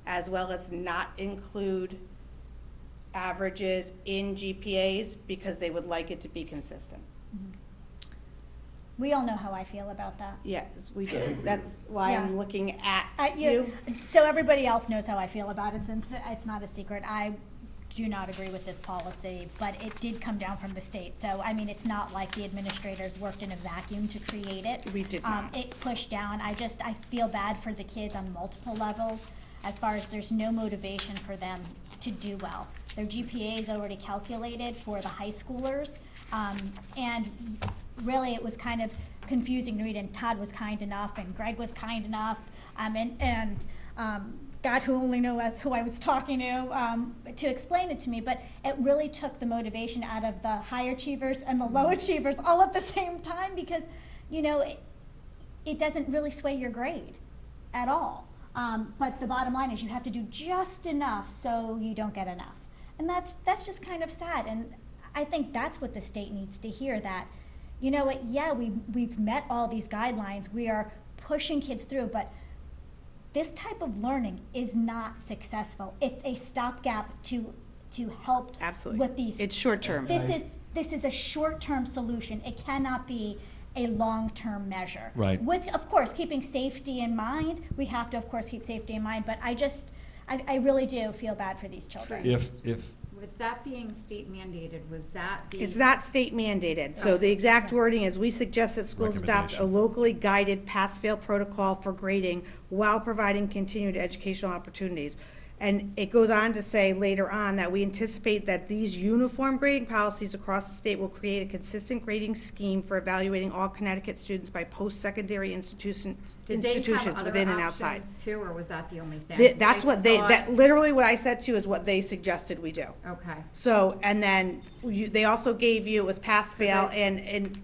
as well as not include averages in GPAs, because they would like it to be consistent. We all know how I feel about that. Yes, we do. That's why Yeah. I'm looking at You, you. so everybody else knows how I feel about it, since it's not a secret. I do not agree with this policy, but it did come down from the state. So, I mean, it's not like the administrators worked in a vacuum to create it. We did not. It pushed down. I feel bad for the kids on multiple levels, as far as there's no motivation for them to do well. Their GPA is already calculated for the high schoolers, and really it was kind of confusing to read, and Todd was kind enough, and Greg was kind enough, and God who only knows who I was talking to explain it to me, but it really took the motivation out of the high achievers and the low achievers all at the same time, because, you know, it doesn't really sway your grade at all. But the bottom line is you have to do just enough so you don't get enough. And that's just kind of sad. And I think that's what the state needs to hear, that, you know what, yeah, we've met all these guidelines, we are pushing kids through, but this type of learning is not successful. It's a stopgap to help Absolutely. with these. It's short-term. This is a short-term solution. It cannot be a long-term measure. Right. With, of course, keeping safety in mind. We have to, of course, keep safety in mind, but I really do feel bad for these children. If, With that being state mandated, was that the? It's not state mandated, so the exact wording is, we suggest that schools adopt a Recommendation. locally guided pass-fail protocol for grading while providing continued educational opportunities. And it goes on to say later on that we anticipate that these uniform grading policies across the state will create a consistent grading scheme for evaluating all Connecticut students by post-secondary institutions within and outside. Options too, or was that the only thing? That's I what they, saw that, it- literally what I said to you is what they suggested we do. Okay. So, and then they also gave you, it was pass, fail, I- and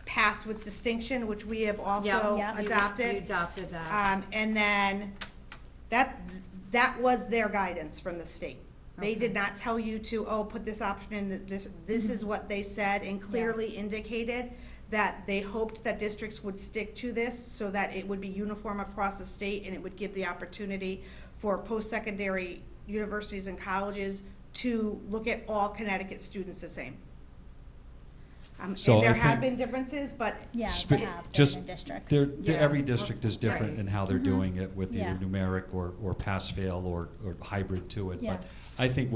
pass with distinction, which we have also Yeah, you adopted. adopted that. And then that was their guidance from the state. They did Okay. not tell you to, put this option in, this is what they said, and clearly indicated that they hoped that districts would stick to this so that it would be uniform across the state, and it would give the opportunity for post-secondary universities and colleges to look at all Connecticut students the same. And So there I have think- been differences, but Yeah, Spe- they have just, been in districts. Yeah. every district is different Right. in how they're doing it with Yeah. either numeric or pass-fail or hybrid to it. Yeah. But I think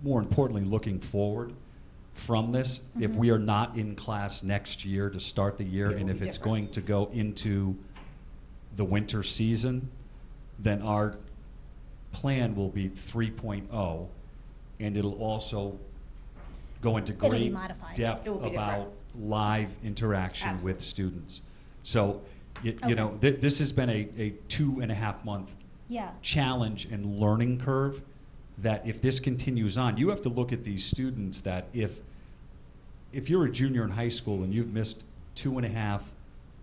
more importantly, looking forward from this, if we are not in class next year to start the year, It and will if be it's different. going to go into the winter season, then our plan will be 3.0, and it'll also go into It'll be great modified. depth It will be about live interaction Absolutely. with students. So, you Okay. know, this has been a 2.5-month Yeah, challenge and learning curve, that if this continues on, you have to look at these students that if you're a junior in high school and you've missed 2.5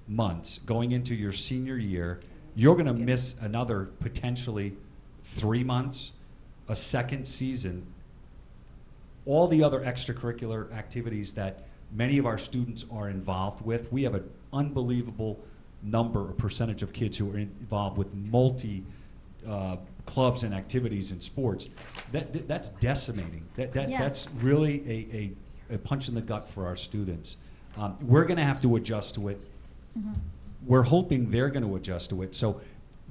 months going into your senior year, you're going to miss another potentially 3 months, a second season, all the other extracurricular activities that many of our students are involved with. We have an unbelievable number or percentage of kids who are involved with multi clubs and activities and sports. That's decimating. Yeah. That's really a punch in the gut for our students. We're going to have to adjust to it. We're hoping they're going to adjust to it. So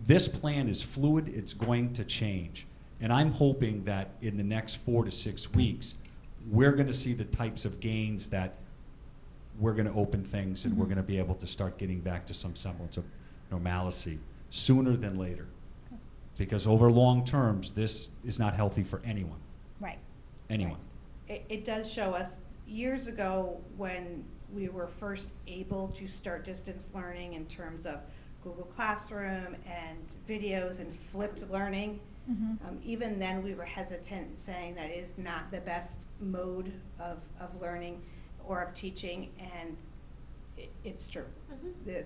this plan is fluid. It's going to change. And I'm hoping that in the next 4 to 6 weeks, we're going to see the types of gains that we're going to open things and we're going to be able to start getting back to some semblance of normalcy sooner than later. Because over long terms, this is not healthy for anyone. Right. Anyone. It does show us, years ago, when we were first able to start distance learning in terms of Google Classroom and videos and flipped learning, even then we were hesitant, saying that is not the best mode of learning or of teaching, and it's true.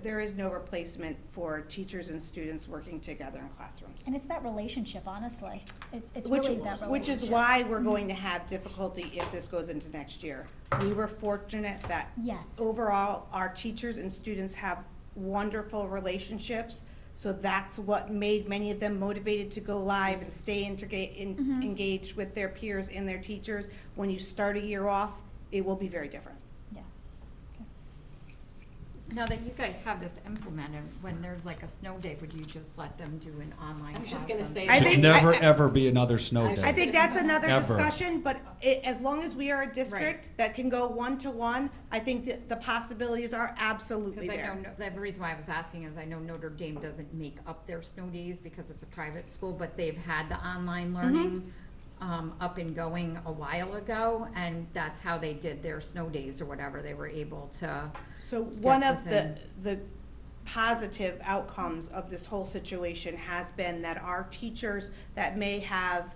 There is no replacement for teachers and students working together in classrooms. And it's that relationship, honestly. It's really that relationship. Which is why we're going to have difficulty if this goes into next year. We were fortunate that Yes. overall, our teachers and students have wonderful relationships. So that's what made many of them motivated to go live and stay engaged with their peers and their teachers. When you start a year off, it will be very different. Yeah. Now that you guys have this implemented, when there's like a snow day, would you just let them do an online I was just class gonna on say Zoom? I Should think- never, I- ever be another snow day. I think that's another Ever. discussion, but as long as we are a district that can go one-to-one, I think that the possibilities are absolutely Because I there. know, the reason why I was asking is I know Notre Dame doesn't make up their snow days because it's a private school, but they've had the online learning up and going a while ago, and that's how they did their snow days or whatever. They were able to, So one of within. the positive outcomes of this whole situation has been that our teachers that may have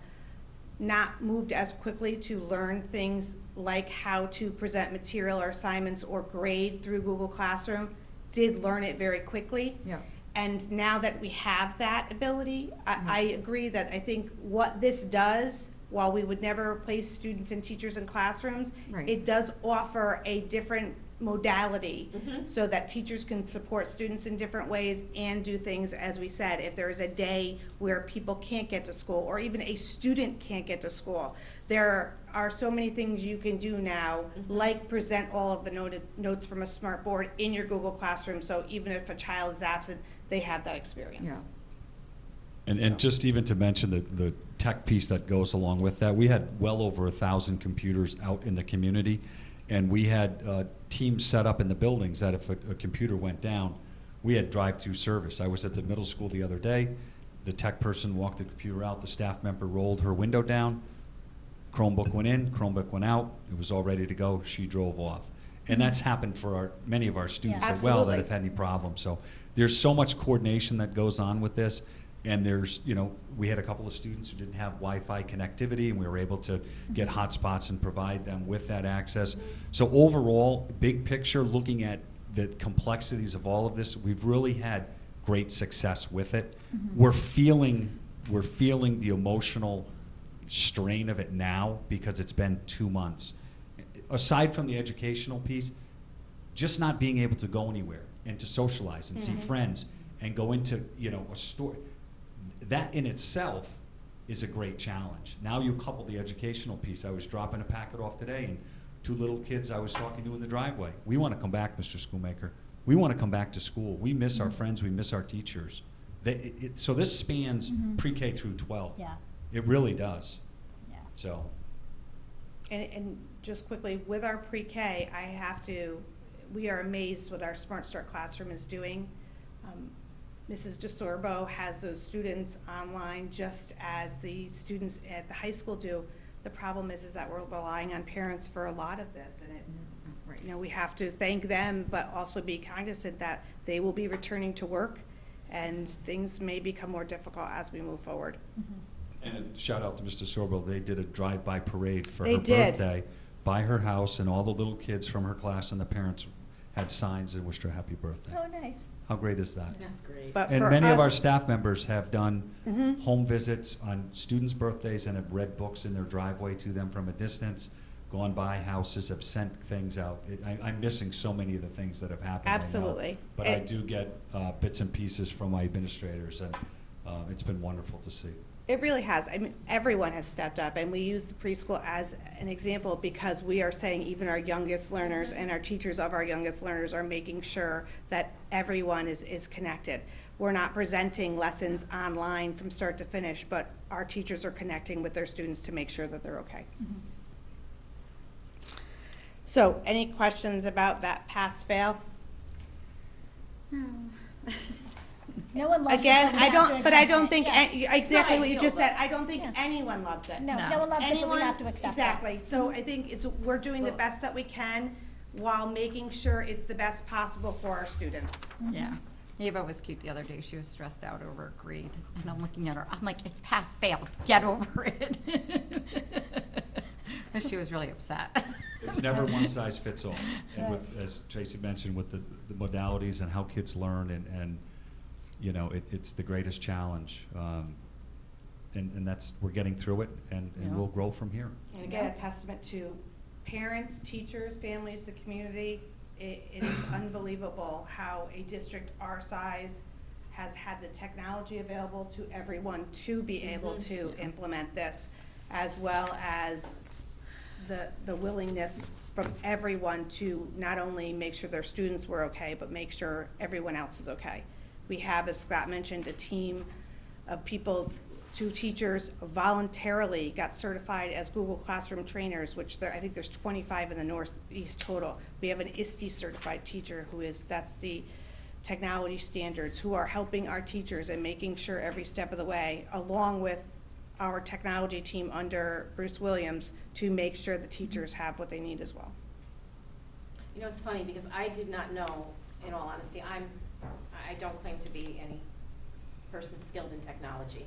not moved as quickly to learn things like how to present material or assignments or grade through Google Classroom did learn it very quickly. yeah. And now that we have that ability, I agree that I think what this does, while we would never replace students and teachers in classrooms, Right. it does offer a different modality so that teachers can support students in different ways and do things, as we said, if there is a day where people can't get to school or even a student can't get to school. There are so many things you can do now, like present all of the notes from a smart board in your Google Classroom, so even if a child is absent, they have that experience. Yeah. And just even to mention the tech piece that goes along with that, we had well over 1,000 computers out in the community, and we had teams set up in the buildings that if a computer went down, we had drive-through service. I was at the middle school the other day, the tech person walked the computer out, the staff member rolled her window down, Chromebook went in, Chromebook went out, it was all ready to go, she drove off. And that's happened for many of our students Yeah. as well that Absolutely. have had any problems. So there's so much coordination that goes on with this. And there's, we had a couple of students who didn't have Wi-Fi connectivity, and we were able to get hotspots and provide them with that access. So overall, big picture, looking at the complexities of all of this, we've really had great success with it. We're feeling the emotional strain of it now because it's been 2 months. Aside from the educational piece, just not being able to go anywhere and to socialize and see friends and go into, a store. That in itself is a great challenge. Now you couple the educational piece. I was dropping a packet off today, and 2 little kids I was talking to in the driveway. We want to come back, Mr. Schoolmaker. We want to come back to school. We miss our friends. We miss our teachers. So this spans pre-K through 12. Yeah. It really does. Yeah. So. And just quickly, with our pre-K, we are amazed what our Smart Start classroom is doing. Mrs. DeSorbo has those students online just as the students at the high school do. The problem is that we're relying on parents for a lot of this, and we have to thank them, but also be cognizant that they will be returning to work, and things may become more difficult as we move forward. And a shout out to Mr. Sorbo. They did a drive-by parade for They her did. birthday by her house, and all the little kids from her class and the parents had signs and wished her happy birthday. Oh, nice. How great is that? That's great. But And for many of our us- staff members have done Mhm. home visits on students' birthdays and have read books in their driveway to them from a distance, gone by houses, have sent things out. I'm missing so many of the things that have happened. I know. Absolutely. But I And- do get bits and pieces from my administrators, and it's been wonderful to see. It really has. I mean, everyone has stepped up, and we use the preschool as an example because we are saying even our youngest learners and our teachers of our youngest learners are making sure that everyone is connected. We're not presenting lessons online from start to finish, but our teachers are connecting with their students to make sure that they're okay. So, any questions about that pass-fail? No one loves it. Again, we I have to don't, but I accept don't it. think, Yeah. exactly what you ideal, just said, but- I don't think Yeah. anyone loves it. No, No. no one loves it, but we Anyone- have to accept it. Exactly, so I think we're doing the best that we can while making sure it's the best possible for our students. Yeah. Ava was cute the other day. She was stressed out over a grade. And I'm looking at her, I'm like, it's pass fail. Get over it. And she was really upset. It's never one size fits all. And with, as Tracy mentioned, with the modalities and how kids learn, and you know, it's the greatest challenge. And that's, we're getting through it, and Yeah. we'll grow from here. And again, a testament to parents, teachers, families, the community. It is unbelievable how a district our size has had the technology available to everyone to be able to implement this, as well as the willingness from everyone to not only make sure their students were okay, but make sure everyone else is okay. We have, as Scott mentioned, a team of people, 2 teachers voluntarily got certified as Google Classroom trainers, which I think there's 25 in the Northeast total. We have an ISTE certified teacher that's the technology standards, who are helping our teachers and making sure every step of the way, along with our technology team under Bruce Williams, to make sure the teachers have what they need as well. You know, it's funny, because I did not know, in all honesty, I don't claim to be any person skilled in technology.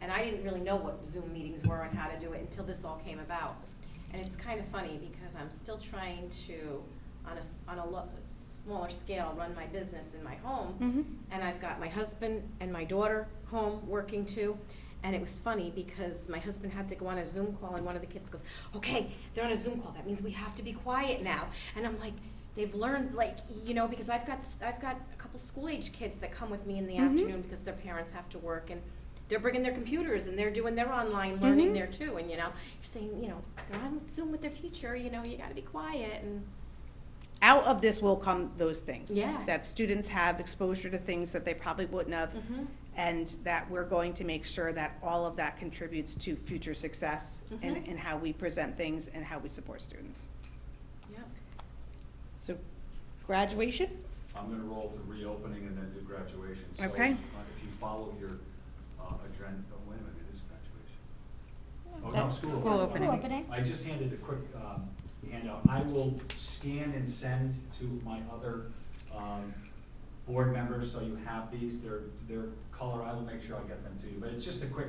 And I didn't really know what Zoom meetings were and how to do it until this all came about. And it's kind of funny, because I'm still trying to, on a smaller scale, run my business in my home. And I've got my husband and my daughter home working too. And it was funny, because my husband had to go on a Zoom call, and one of the kids goes, okay, they're on a Zoom call, that means we have to be quiet now. And I'm like, they've learned, like, you know, because I've got a couple school-age kids that come with me in the afternoon because their parents have to work, and they're bringing their computers and they're doing their online learning there too. And, you know, you're saying, you know, they're on Zoom with their teacher, you know, you gotta be quiet. And Out of this will come those things. Yeah. That students have exposure to things that they probably wouldn't have. And that we're going to make sure that all of that contributes to future success in how we present things and how we support students. yeah. So, graduation? I'm gonna roll to reopening and then do graduation. So, Okay. if you follow your agenda, oh, wait a minute, it is graduation. Oh, no, That's school school opening. School opening. I just handed a quick handout. I will scan and send to my other board members, so you have these. They're color, I will make sure I get them to you. But it's just a quick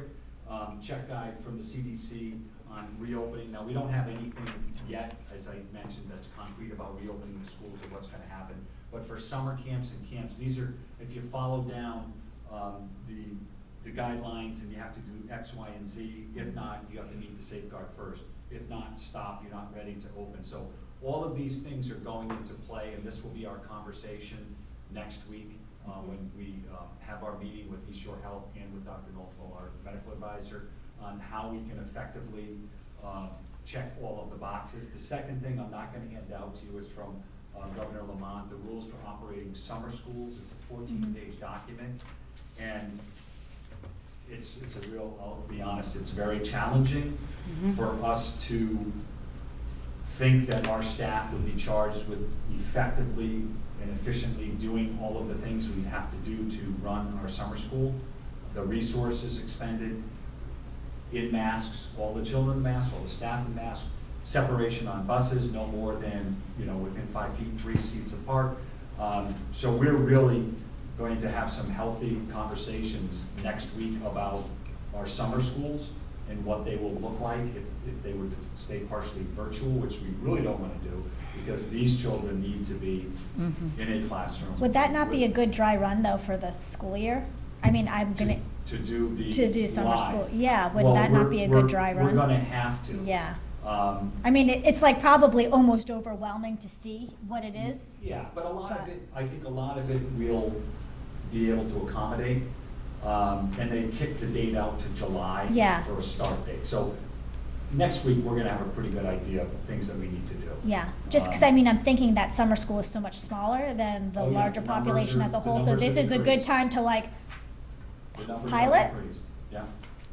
check guide from the CDC on reopening. Now, we don't have anything yet, as I mentioned, that's concrete about reopening the schools or what's gonna happen. But for summer camps and camps, these are, if you follow down the guidelines, and you have to do X, Y, and Z. If not, you have to meet the safeguard first. If not, stop, you're not ready to open. So all of these things are going into play, and this will be our conversation next week when we have our meeting with East Shore Health and with Dr. Northwell, our medical advisor, on how we can effectively check all of the boxes. The second thing I'm not gonna hand out to you is from Governor Lamont, the rules for operating summer schools. It's a 14-page document, and it's a real, I'll be honest, it's very challenging for us to think that our staff would be charged with effectively and efficiently doing all of the things we have to do to run our summer school. The resources expended in masks, all the children in masks, all the staff in masks, separation on buses, no more than, you know, within 5 feet, 3 seats apart. So we're really going to have some healthy conversations next week about our summer schools. and what they will look like if they were to stay partially virtual, which we really don't want to do, because these children need to be in a classroom. Would that not be a good dry run, though, for the school year? I mean, I'm gonna, To do the to do summer live. school, yeah, would Well, that not we're- be a we're- good dry run? We're gonna have to. Yeah. Um, I mean, it's like probably almost overwhelming to see what it is. Yeah, but a lot of But- it, I think a lot of it we'll be able to accommodate. And then kick the date out to July Yeah. for a start date. So next week, we're gonna have a pretty good idea of things that we need to do. Yeah, just because I mean, I'm thinking that summer school is so much smaller than the Oh, yeah, larger the numbers population are- as a the whole, so numbers this have is a good increased. time to like The numbers Pilot? have increased, yeah.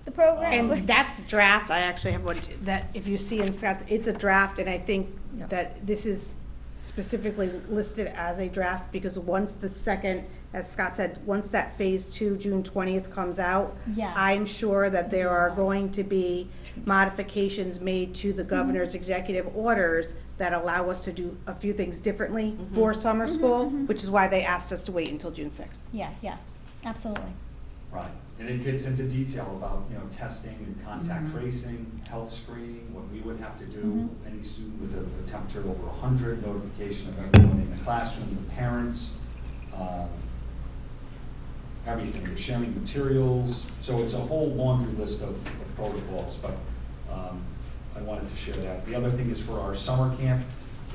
the program. And that's draft, I actually have one, that if you see in Scott's, it's a draft, and I think Yep. that this is specifically listed as a draft, because once the second, as Scott said, once that phase 2, June 20th comes out, Yeah. I'm sure that there are going to be modifications made to the governor's executive orders that allow us to do a few things differently for summer school, which is why they asked us to wait until June 6th. Yeah, yeah, absolutely. Right, and it gets into detail about, testing and contact tracing, health screening, what we would have to do. Any student with a temperature over 100, notification of everyone in the classroom, the parents, everything, the sharing materials. So it's a whole laundry list of protocols, but I wanted to share that. The other thing is for our summer camp,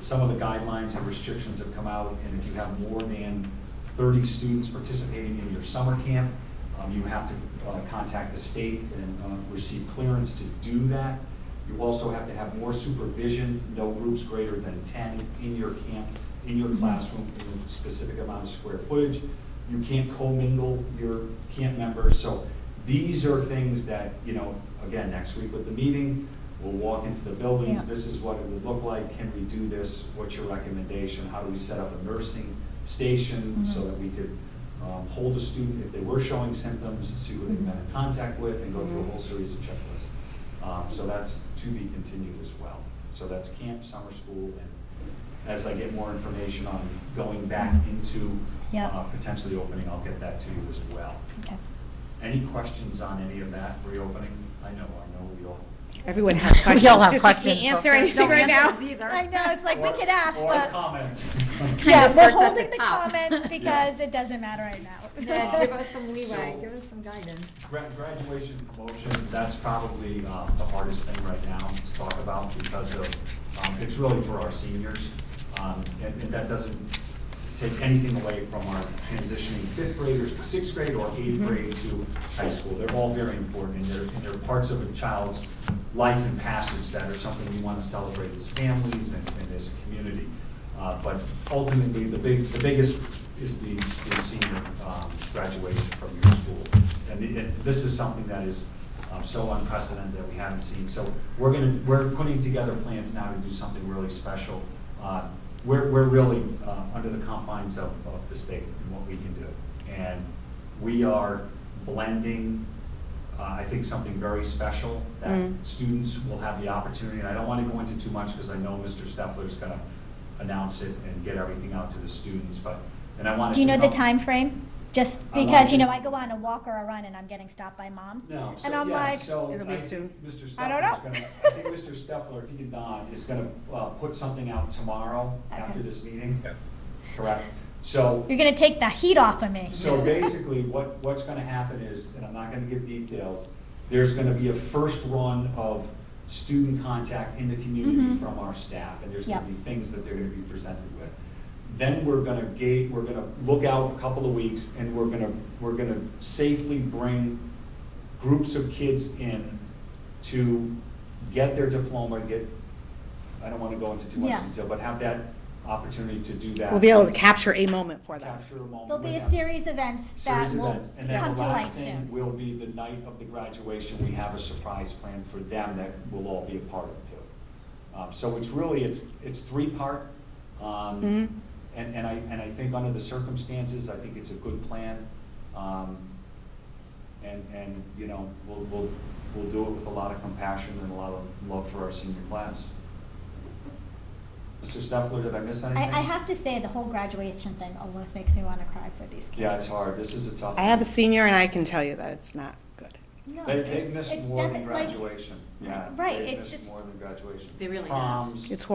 some of the guidelines and restrictions have come out, and if you have more than 30 students participating in your summer camp, you have to contact the state and receive clearance to do that. You also have to have more supervision, no groups greater than 10 in your camp, in your classroom, in a specific amount of square footage. You can't commingle your camp members. So these are things that, again, next week with the meeting, we'll walk into the buildings. Yeah. This is what it would look like. Can we do this? What's your recommendation? How do we set up a nursing station so that we could hold a student if they were showing symptoms, see who they've been in contact with, and go through a whole series of checklists. So that's to be continued as well. So that's camp, summer school, and as I get more information on going back into Yeah. potentially opening, I'll get that to you as well. Okay. Any questions on any of that reopening? I know we all. Everyone has questions, We all have just questions. we can't answer but there's anything no right now. answers either. I know, it's like we could ask, Or but, comments. yeah, we're starts at holding the the top. comments because it doesn't matter right now. Yeah, give us some leeway, So- give us some guidance. Graduation promotion, that's probably the hardest thing right now to talk about because of, it's really for our seniors. And that doesn't take anything away from our transitioning fifth graders to sixth grade or eighth grade to high school. They're all very important, and they're parts of a child's life and passage that are something we want to celebrate as families and as a community. But ultimately, the biggest is the senior graduation from your school. And this is something that is so unprecedented that we haven't seen. So we're putting together plans now to do something really special. We're really under the confines of the state and what we can do. And we are blending, I think, something very special that students will have the opportunity. And I don't want to go into too much because I know Mr. Steffler is going to announce it and get everything out to the students. And I wanted Do you to know the come- time frame? Just I because, wanted to- I go on a walk or a run and I'm getting stopped by moms. No, so, And I'm yeah, like, so It'll be I soon. think Mr. I don't know. Steffler's gonna, I think Mr. Steffler, if he can Don, is gonna, put something out tomorrow after Okay. this meeting. Yes. Correct. So, you're gonna take the heat off of me. so basically, what's gonna happen is, and I'm not gonna give details, there's gonna be a first run of student contact in the community from our staff, and there's gonna Yep. be things that they're gonna be presented with. Then we're gonna look out a couple of weeks, and we're gonna safely bring groups of kids in to get their diploma, I don't wanna go into too much Yeah. detail, but have that opportunity to do that. We'll be able to capture a moment for them. Capture a moment There'll be with a them. series of events that Series of will events. And then come the to light last thing soon. will be the night of the graduation, we have a surprise plan for them that we'll all be a part of too. So it's really, it's three-part. And I think under the circumstances, I think it's a good plan. And we'll do it with a lot of compassion and a lot of love for our senior class. Mr. Steffler, did I miss anything? I have to say, the whole graduation thing almost makes me wanna cry for these kids. Yeah, it's hard. This is a tough I have a thing. senior, and I can tell you that it's not good. No, They it's- missed it's more than defi- like- graduation, yeah. Right, They it's missed just- more than graduation. They really did. Proms, It's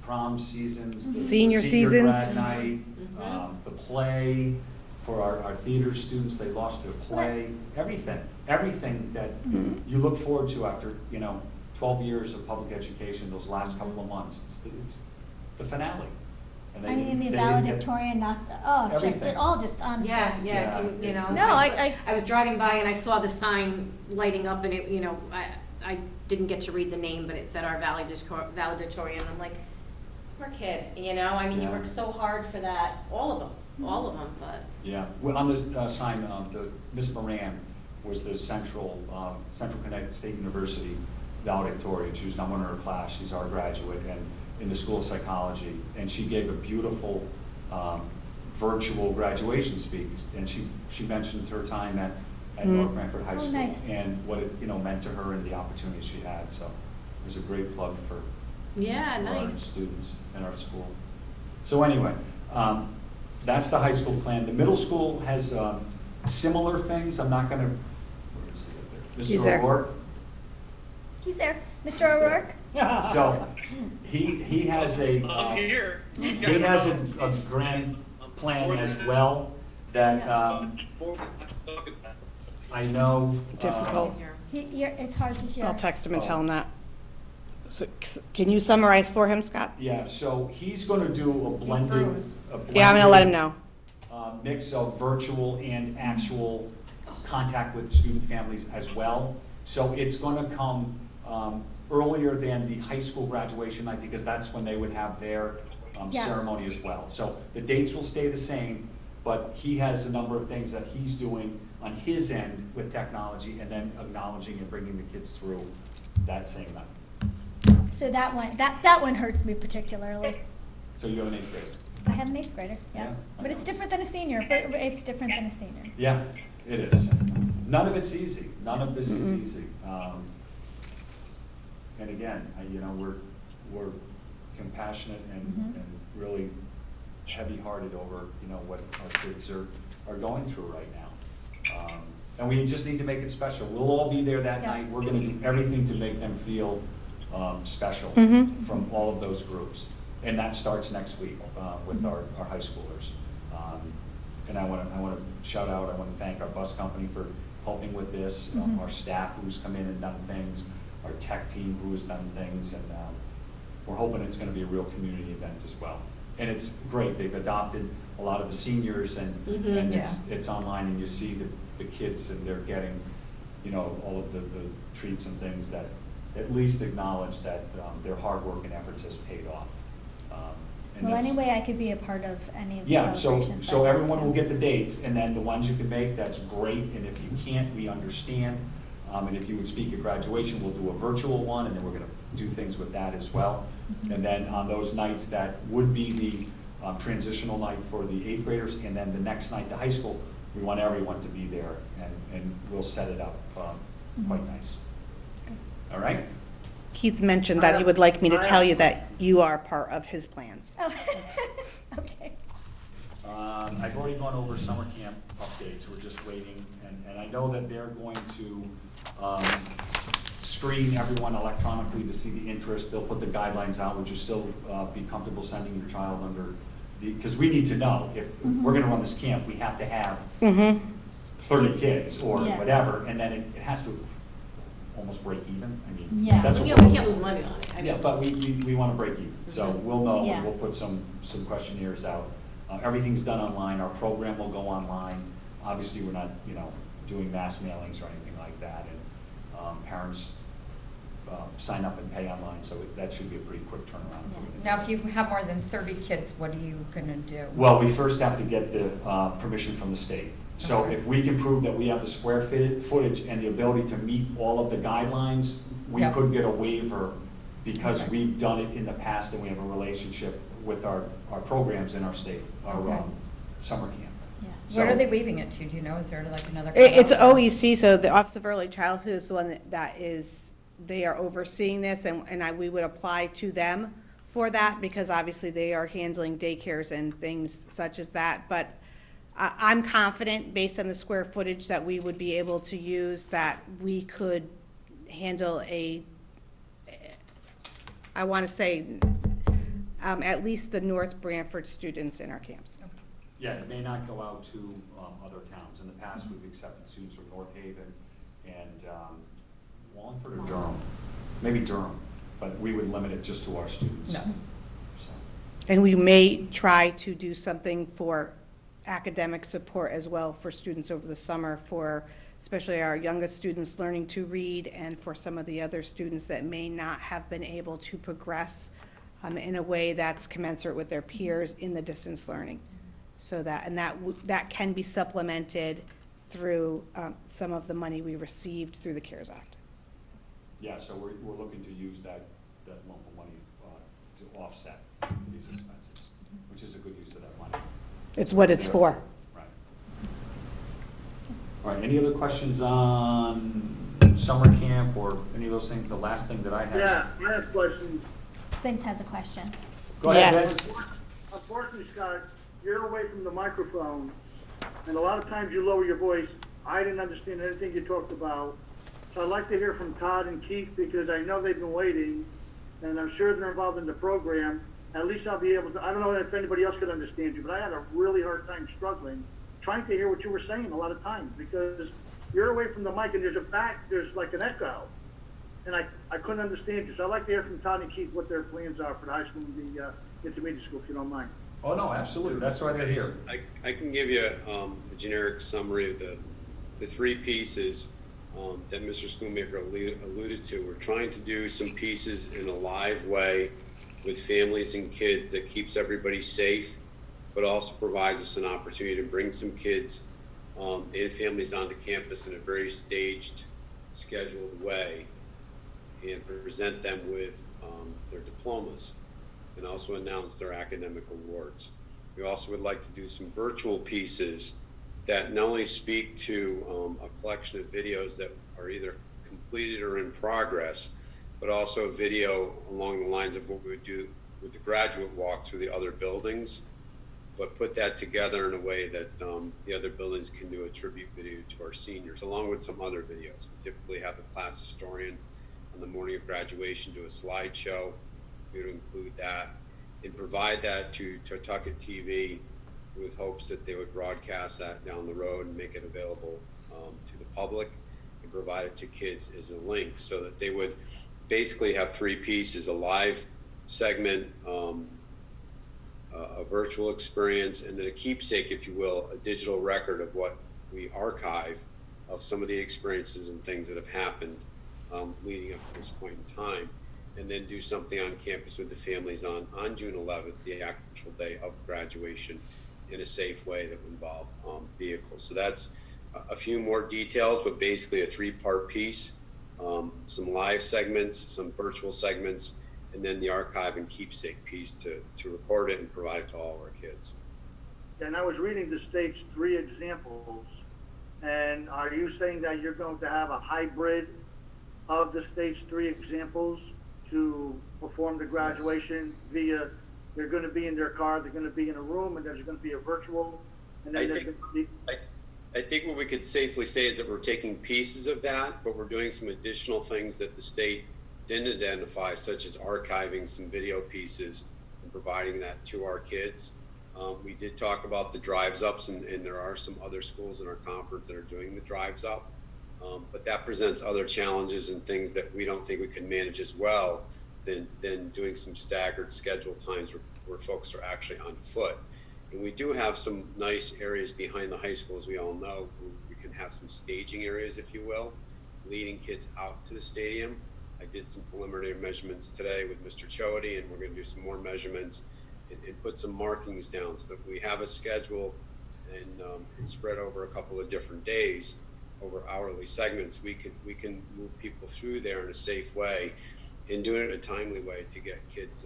prom seasons, the Senior senior seasons. grad night, the play, for our theater students, they lost their play, everything that you look forward to after, 12 years of public education, those last couple of months, it's the finale. And they I mean, didn't- the they didn't get- valedictorian knocked, oh, just, Everything. it all just, honestly. Yeah, Yeah, and, it's- No, I- I was driving by and I saw the sign lighting up and it, I didn't get to read the name, but it said our valedictorian. I'm like, poor kid, I mean, you Yeah. worked so hard for that, all of them, but. Yeah, well, on the sign, the Miss Moran was the Central Connecticut State University valedictorian. She was number one in her class, she's our graduate, and in the School of Psychology. And she gave a beautiful virtual graduation speech, and she mentions her time at North Brantford High Oh, School. nice. And what it, meant to her and the opportunities she had, so it was a great plug for Yeah, for our nice. students in our school. So anyway, that's the high school plan. The middle school has similar things. I'm not gonna, where is he up there? He's Mr. there. O'Rourke. He's there. Mr. there. O'Rourke? So, he has a, he has a grand plan as well that, I know. difficult. It's hard to hear. I'll text him and tell him that. So, can you summarize for him, Scott? Yeah, so he's gonna do a blended. froze. Yeah, I'm gonna let him know. Mix of virtual and actual contact with student families as well. So it's gonna come earlier than the high school graduation night, because that's when they would have their Yeah. ceremony as well. So the dates will stay the same, but he has a number of things that he's doing on his end with technology, and then acknowledging and bringing the kids through that same night. So that one hurts me particularly. So you have an 8th grader? I have an 8th grader, yeah. Yeah, I But it's know. different than a senior, it's different than a senior. Yeah, it is. None of it's easy. None of this is easy. And again, we're compassionate and really heavy-hearted over, what our kids are going through right now. And we just need to make it special. We'll all be there that Yeah. night. We're gonna do everything to make them feel special from all of those groups. And that starts next week with our high schoolers. And I wanna shout out, I wanna thank our bus company for helping with this, our staff who's come in and done things, our tech team who has done things, and we're hoping it's gonna be a real community event as well. And it's great, they've adopted a lot of the seniors, and it's online, and you see the kids, and they're getting, all of the treats and things that at least acknowledge that their hard work and efforts has paid off. And Well, that's- any way I could be a part of any of the Yeah, celebrations. so I'd love everyone to. will get the dates, and then the ones you can make, that's great, and if you can't, we understand. And if you would speak at graduation, we'll do a virtual one, and then we're gonna do things with that as well. And then on those nights, that would be the transitional night for the 8th graders, and then the next night, the high school, we want everyone to be there, and we'll set it up quite nice. All right? Keith mentioned that he would like me to tell you that you are part of his plans. Oh, okay. I've already gone over summer camp updates, we're just waiting, and I know that they're going to screen everyone electronically to see the interest. They'll put the guidelines out. Would you still be comfortable sending your child under because we need to know, if we're gonna run this camp, we have to have 30 kids or Yeah. whatever, and then it has to almost break even. I mean, Yeah. that's what We we're can't lose money on it. I mean, Yeah, but we wanna break even, so we'll know, Yeah. and we'll put some questionnaires out. Everything's done online, our program will go online. Obviously, we're not, doing mass mailings or anything like that, and parents sign up and pay online, so that should be a pretty quick turnaround for you. Now, if you have more than 30 kids, what are you gonna do? Well, we first have to get the permission from the state. So Okay. if we can prove that we have the square footage and the ability to meet all of the guidelines, we Yep. could get a waiver because Okay. we've done it in the past and we have a relationship with our programs in our state, our Okay. summer camp. Yeah. So- What are they waiving it to? Do you know? Is there like another? It's cutoff? OEC, so the Office of Early Childhood is the one that is, they are overseeing this, and we would apply to them for that, because obviously they are handling daycares and things such as that, but I'm confident, based on the square footage that we would be able to use, that we could handle I want to say, at least the North Branford students in our camps. Yeah, it may not go out to other towns. In the past, we've accepted students from North Haven and Wallingford or Durham, maybe Durham, but we would limit it just to our students. No. So, And we may try to do something for academic support as well for students over the summer, for especially our youngest students learning to read, and for some of the other students that may not have been able to progress in a way that's commensurate with their peers in the distance learning. So that can be supplemented through some of the money we received through the CARES Act. yeah, so we're looking to use that lump of money to offset these expenses, which is a good use of that money. It's what it's for. Right. All right, any other questions on summer camp or any of those things? The last thing that I have. Yeah, I have questions. Vince has a question. Go ahead, Yes. Vince. Unfortunately, Scott, you're away from the microphone, and a lot of times you lower your voice. I didn't understand anything you talked about. So I'd like to hear from Todd and Keith, because I know they've been waiting, and I'm sure they're involved in the program. At least I'll be able to, I don't know if anybody else could understand you, but I had a really hard time struggling, trying to hear what you were saying a lot of times, because you're away from the mic and there's like an echo. And I couldn't understand you. So I'd like to hear from Todd and Keith what their plans are for the high school and the intermediate school, if you don't mind. Oh, no, absolutely. That's why they're here. I can give you a generic summary of the three pieces that Mr. Schoonmaker alluded to. We're trying to do some pieces in a live way with families and kids that keeps everybody safe, but also provides us an opportunity to bring some kids and families onto campus in a very staged, scheduled way, and present them with their diplomas, and also announce their academic awards. We also would like to do some virtual pieces that not only speak to a collection of videos that are either completed or in progress, but also a video along the lines of what we would do with the graduate walk through the other buildings, but put that together in a way that the other buildings can do a tribute video to our seniors, along with some other videos. We typically have the class historian on the morning of graduation do a slideshow. We would include that and provide that to Tucket TV with hopes that they would broadcast that down the road and make it available to the public and provide it to kids as a link, so that they would basically have three pieces: a live segment, a virtual experience, and then a keepsake, if you will, a digital record of what we archive of some of the experiences and things that have happened leading up to this point in time, and then do something on campus with the families on June 11th, the actual day of graduation, in a safe way that would involve vehicles. So that's a few more details, but basically a three-part piece, some live segments, some virtual segments, and then the archive and keepsake piece to record it and provide it to all of our kids. And I was reading the stage 3 examples, and are you saying that you're going to have a hybrid of the stage 3 examples to perform the graduation via, they're going to be in their car, they're going to be in a room, and there's going to be a virtual, and then there's going to be... I think what we could safely say is that we're taking pieces of that, but we're doing some additional things that the state didn't identify, such as archiving some video pieces and providing that to our kids. We did talk about the drives ups, and there are some other schools in our conference that are doing the drives up, but that presents other challenges and things that we don't think we can manage as well than doing some staggered schedule times where folks are actually on foot. And we do have some nice areas behind the high school, as we all know. We can have some staging areas, if you will, leading kids out to the stadium. I did some preliminary measurements today with Mr. Chody, and we're going to do some more measurements and put some markings down so that we have a schedule and spread over a couple of different days over hourly segments. We can move people through there in a safe way and do it in a timely way to get kids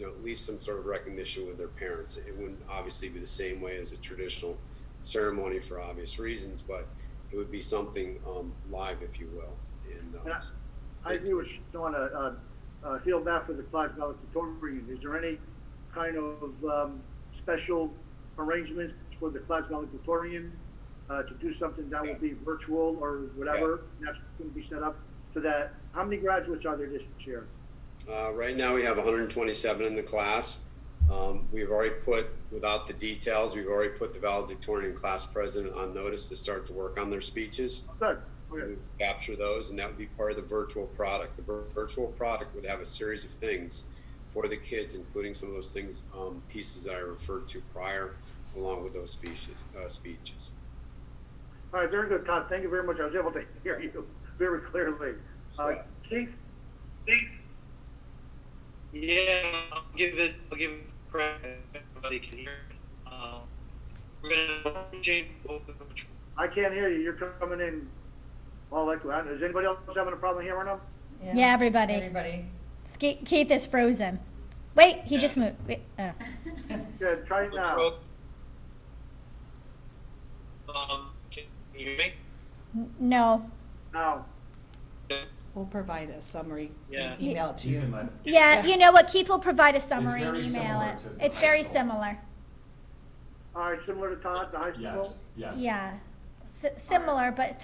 at least some sort of recognition with their parents. It wouldn't obviously be the same way as a traditional ceremony for obvious reasons, but it would be something live, if you will. And I agree with Sean, feel bad for the $5 valedictorian. Is there any kind of special arrangements for the class valedictorian, to do something that will be virtual or whatever. That's going to be set up so that, how many graduates are there this year? Right now, we have 127 in the class. We've already put, without the details, we've already put the valedictorian and class president on notice to start to work on their speeches. Good, okay. We capture those, and that would be part of the virtual product. The virtual product would have a series of things for the kids, including some of those things, pieces that I referred to prior, along with those speeches. All right, very good, Todd. Thank you very much. I was able to hear you very clearly. Keith? Yeah, I'll give it credit. Everybody can hear it. We're gonna change. I can't hear you. You're coming in all like, is anybody else having a problem hearing them? Yeah, everybody. Everybody. Keith is frozen. Wait, he just moved. Wait, Good, try it now. Can you hear me? No. Now. We'll provide a summary, Yeah. email it to you. Yeah, you know what? Keith will provide a summary and very email similar it. to the It's high very school. similar. All right, similar to Todd, the high school? Yes, yes. Yeah, similar, but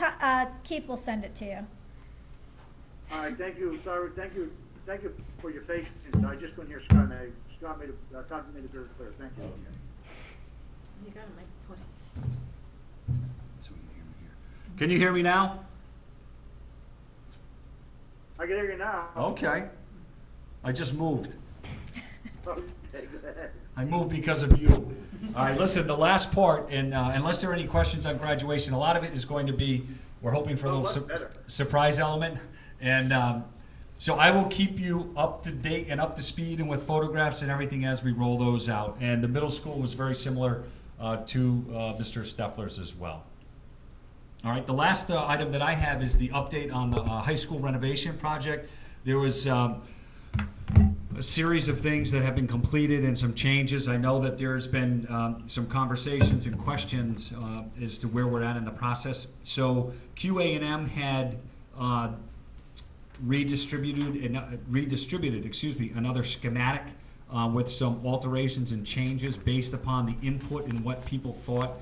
Keith will send it to you. All right, thank you, sorry, thank you for your patience. I just couldn't hear Scott, Todd made it very clear, thank you. You got a microphone. So you hear me here. Can you hear me now? I can hear you now. Okay. I just moved. Okay, go ahead. I moved because of you. All right, listen, the last part, and unless there are any questions on graduation, a lot of it is going to be, we're hoping for a Oh, little that's better. surprise element. And so I will keep you up to date and up to speed and with photographs and everything as we roll those out. And the middle school was very similar to Mr. Steffler's as well. All right, the last item that I have is the update on the high school renovation project. There was a series of things that have been completed and some changes. I know that there's been some conversations and questions as to where we're at in the process. So QA&M had redistributed another schematic with some alterations and changes based upon the input and what people thought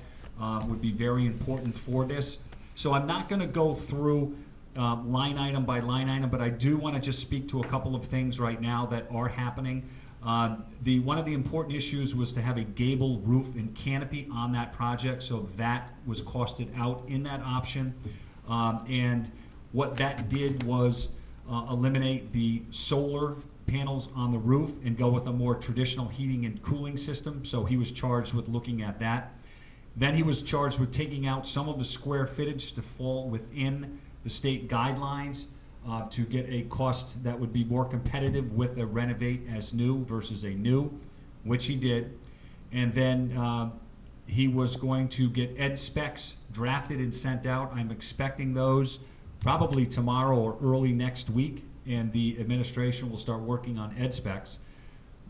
would be very important for this. So I'm not going to go through line item by line item, but I do want to just speak to a couple of things right now that are happening. One of the important issues was to have a gable roof and canopy on that project, so that was costed out in that option. And what that did was eliminate the solar panels on the roof and go with a more traditional heating and cooling system, so he was charged with looking at that. Then he was charged with taking out some of the square footage to fall within the state guidelines to get a cost that would be more competitive with a renovate as new versus a new, which he did. And then he was going to get ed specs drafted and sent out. I'm expecting those probably tomorrow or early next week, and the administration will start working on ed specs.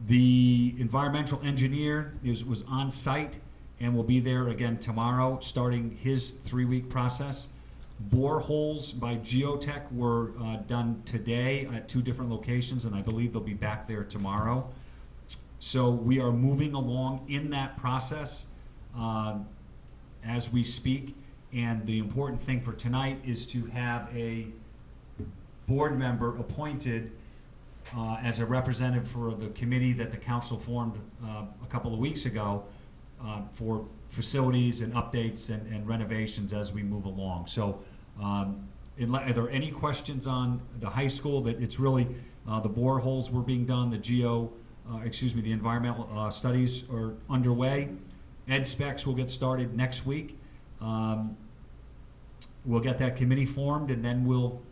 The environmental engineer was on site and will be there again tomorrow, starting his 3-week process. Boreholes by Geotech were done today at 2 different locations, and I believe they'll be back there tomorrow. So we are moving along in that process as we speak, and the important thing for tonight is to have a board member appointed as a representative for the committee that the council formed a couple of weeks ago for facilities and updates and renovations as we move along. So are there any questions on the high school? That it's really the boreholes were being done, the environmental studies are underway. Ed specs will get started next week. We'll get that committee formed, and then we'll,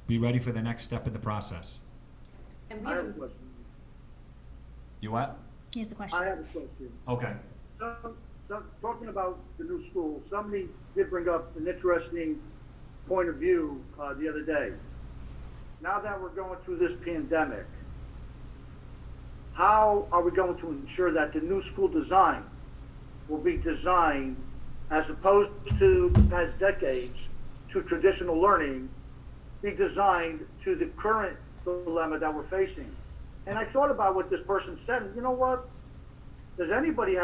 be ready for the next step in the process. And we I have a have, question. You what? Here's the question. I have a question. Okay. Talking about the new school, somebody did bring up an interesting point of view the other day. Now that we're going through this pandemic, how are we going to ensure that the new school design will be designed as opposed to the past decades to traditional learning, be designed to the current dilemma that we're facing? And I thought about what this person said, and you know what? has anybody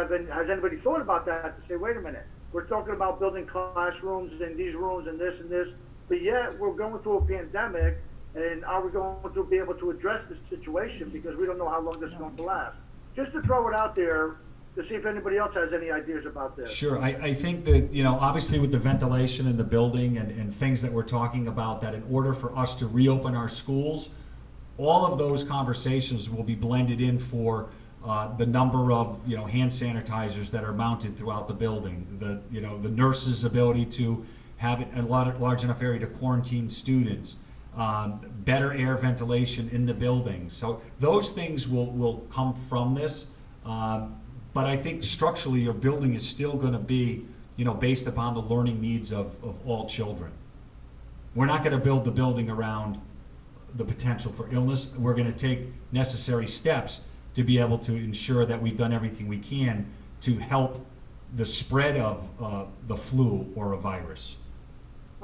thought about that to say, wait a minute, we're talking about building classrooms and these rooms and this, but yet we're going through a pandemic, and are we going to be able to address this situation because we don't know how long this is going to last? Just to throw it out there to see if anybody else has any ideas about this. Sure, I think that, you know, obviously with the ventilation in the building and things that we're talking about, that in order for us to reopen our schools, all of those conversations will be blended in for the number of, you know, hand sanitizers that are mounted throughout the building, the nurses' ability to have a large enough area to quarantine students, better air ventilation in the building. So those things will come from this. But I think structurally, your building is still going to be, you know, based upon the learning needs of all children. We're not going to build the building around the potential for illness. We're going to take necessary steps to be able to ensure that we've done everything we can to help the spread of the flu or a virus.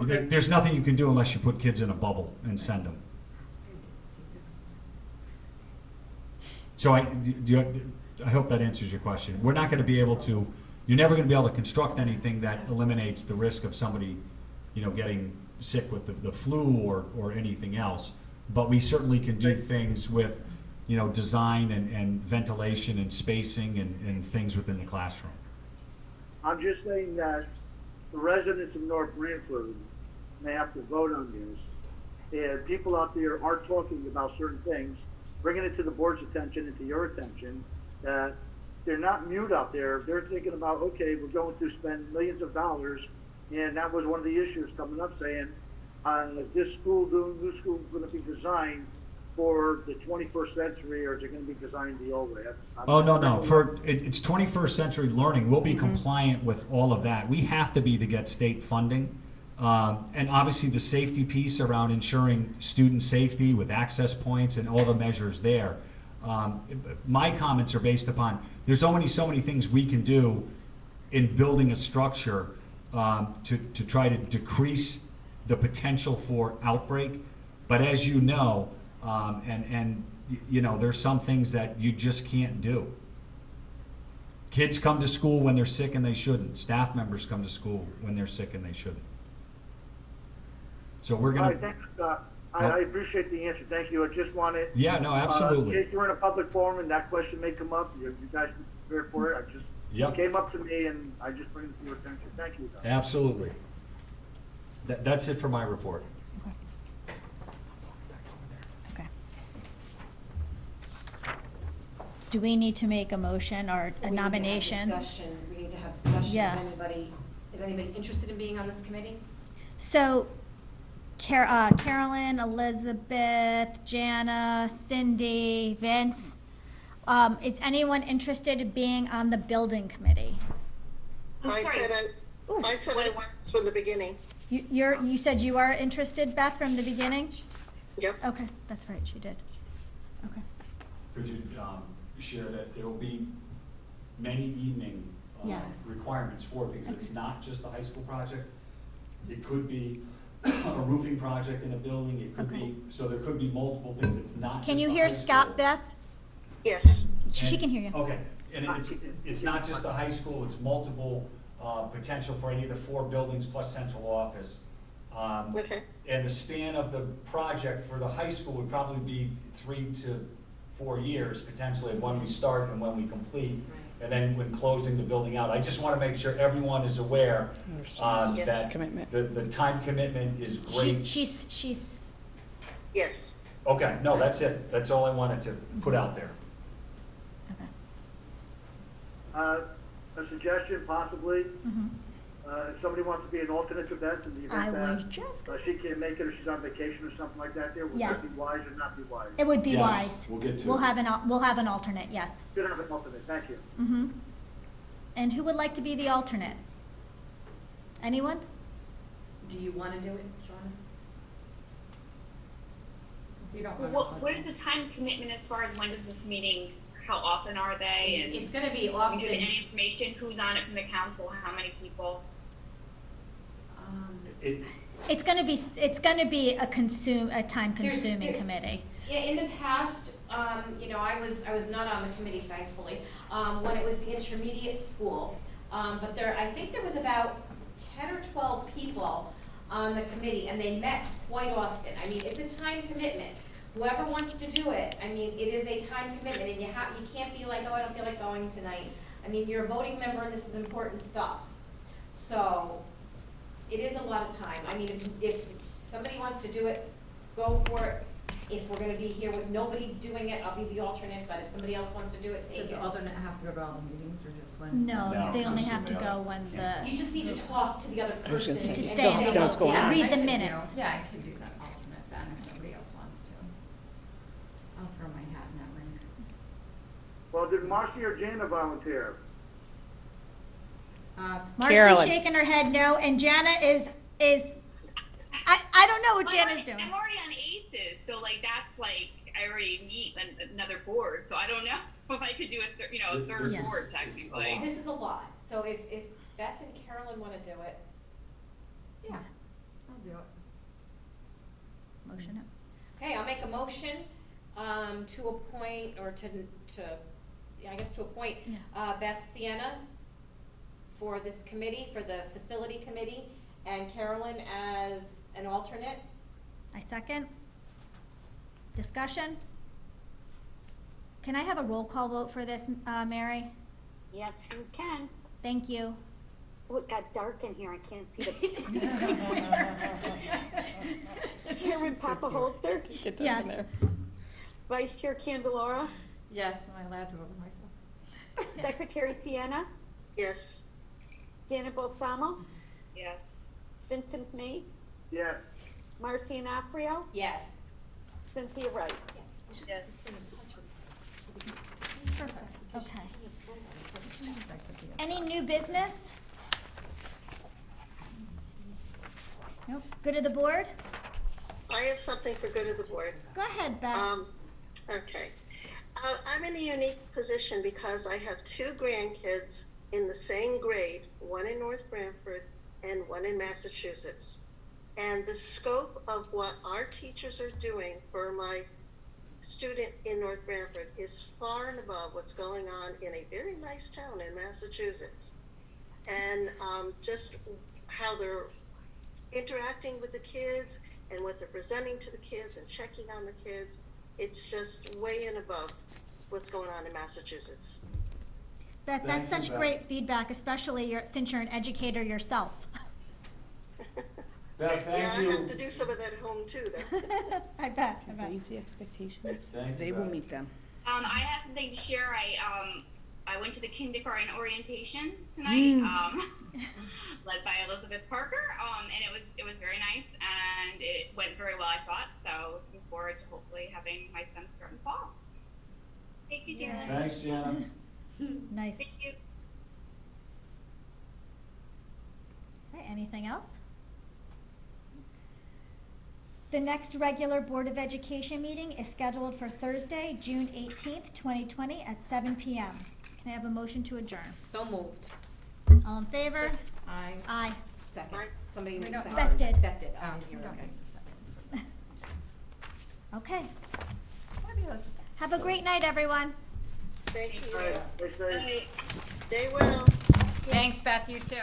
Okay. There's nothing you can do unless you put kids in a bubble and send them. So I hope that answers your question. We're not going to be able to, you're never going to be able to construct anything that eliminates the risk of somebody, you know, getting sick with the flu or anything else. But we certainly can do things with, you know, design and ventilation and spacing and things within the classroom. I'm just saying that the residents of North Brantford may have to vote on this. And people out there are talking about certain things, bringing it to the board's attention and to your attention, that they're not mute out there. They're thinking about, okay, we're going to spend millions of dollars, and that was one of the issues coming up, saying, is this new school going to be designed for the 21st century, or is it going to be designed the old way? Oh, no. It's 21st century learning. We'll be compliant with all of that. We have to be to get state funding. And obviously the safety piece around ensuring student safety with access points and all the measures there. My comments are based upon, there's only so many things we can do in building a structure to try to decrease the potential for outbreak. But as you know, and you know, there's some things that you just can't do. Kids come to school when they're sick and they shouldn't. Staff members come to school when they're sick and they shouldn't. So we're All gonna. right, thanks. I appreciate the answer. Thank you. I just wanted. Yeah, no, absolutely. In case you're in a public forum and that question may come up, you guys be prepared for it. Yep. It came up to me and I just bring it to your attention. Thank you. Absolutely. That's it for my report. Okay. Do we need to make a motion or a nomination? We need to have discussion. Yeah. Is anybody interested in being on this committee? So, Carolyn, Elizabeth, Jana, Cindy, Vince, is anyone interested in being on the building committee? I said I was from the beginning. You said you are interested, Beth, from the beginning? Yep. Okay, that's right, she did. Okay. Could you share that there will be many evening Yeah. requirements for it, because it's not just the high school project. It could be a roofing project in a building, it could Okay. be, so there could be multiple things, it's not just Can you the hear high Scott, school. Beth? Yes. She And- can hear you. Okay, and it's not just the high school, it's multiple potential for any of the 4 buildings plus central office. Okay. And the span of the project for the high school would probably be 3 to 4 years potentially, when we start and when we complete, and then when closing the building out. I just want to make sure everyone is aware Yes. that Commitment. the time commitment is great. She's, Yes. Okay, no, that's it. That's all I wanted to put out there. okay. A suggestion possibly, Mhm. if somebody wants to be an alternate to Beth in the I event was that just she can't make it or she's on vacation or something like that there, would Yes. that be wise or not be wise? It would be Yes, wise. we'll get to We'll it. have an alternate, yes. Should have an alternate, thank you. Mm-hmm. And who would like to be the alternate? Anyone? Do you want to do it, Shauna? If you don't Well, want to. what is the time commitment as far as when does this meeting, how often are they? And It's gonna be do often. you have any information, who's on it from the council, how many people? It, It's gonna be a time There's- consuming there- committee. Yeah, in the past, you know, I was not on the committee, thankfully, when it was the intermediate school. But I think there was about 10 or 12 people on the committee, and they met quite often. I mean, it's a time commitment. Whoever wants to do it, I mean, it is a time commitment, and you can't be like, oh, I don't feel like going tonight. I mean, you're a voting member, and this is important stuff. So, it is a lot of time. I mean, if somebody wants to do it, go for it. If we're gonna be here with nobody doing it, I'll be the alternate, but if somebody else wants to do it, take Does it. the alternate have to go to all the meetings or just when? No, No, they only just have to the- go when the, You just need to talk to the other I was person. gonna say, and To say, stay in the "Oh, what's going yeah." on. Read I the could do- minutes. Yeah, I could do that alternate then if nobody else wants to. I'll throw my hat in that ring. Well, did Marcy or Jana volunteer? Marcy's Carolyn. shaking her head no, and Jana is, I don't know what Jana's doing. I'm already on ACES, so like that's like I already meet another board, so I don't know if I could do a third This is- board technically. This is a lot, so if Beth and Carolyn wanna do it, Yeah, I'll do it. Motion. okay, I'll make a motion, to appoint, or to, I guess to appoint, Yeah. Beth Sienna for this committee, for the facility committee, and Carolyn as an alternate. I second. Discussion? Can I have a roll call vote for this, Mary? Yes, you can. Thank you. Oh, it got dark in here, I can't see the. Chairman Papaholzer, Get that in Yes. there. Vice Chair Candelara, Yes, am I allowed to vote for myself? Secretary Sienna, Yes. Janet Balsamo, Yes. Vincent Mace, Yes. Marcy Anafrio, Yes. Cynthia Rice. Yes. Perfect, okay. Any new business? Nope. Good of the board? I have something for good of the board. Go ahead, Beth. Okay. I'm in a unique position because I have two grandkids in the same grade, one in North Brantford and one in Massachusetts. And the scope of what our teachers are doing for my student in North Brantford is far and above what's going on in a very nice town in Massachusetts. And just how they're interacting with the kids and what they're presenting to the kids and checking on the kids, it's just way and above what's going on in Massachusetts. Beth, that's Thank you, such Beth. great feedback, especially since you're an educator yourself. Beth, Yeah, thank I you. have to do some of that at home too, though. I bet. Raise the expectations. Thank you, They will Beth. meet them. I have something to share. I went to the kindergarten orientation tonight, led by Elizabeth Parker, and it was very nice, and it went very well, I thought. So looking forward to hopefully having my son start in fall. Thank you, Jana. Thanks, Jana. Nice. Thank you. Okay, anything else? The next regular Board of Education meeting is scheduled for Thursday, June 18th, 2020 at 7 p.m. Can I have a motion to adjourn? So moved. All in favor? I. Aye. Second. Aye. Somebody needs We to don't- second. Beth did. Beth did. Oh, You're you don't okay. need a second. Okay. Fabulous. Have a great night, everyone. Thank you. All right, stay safe. Stay well. Thanks, Beth, you too.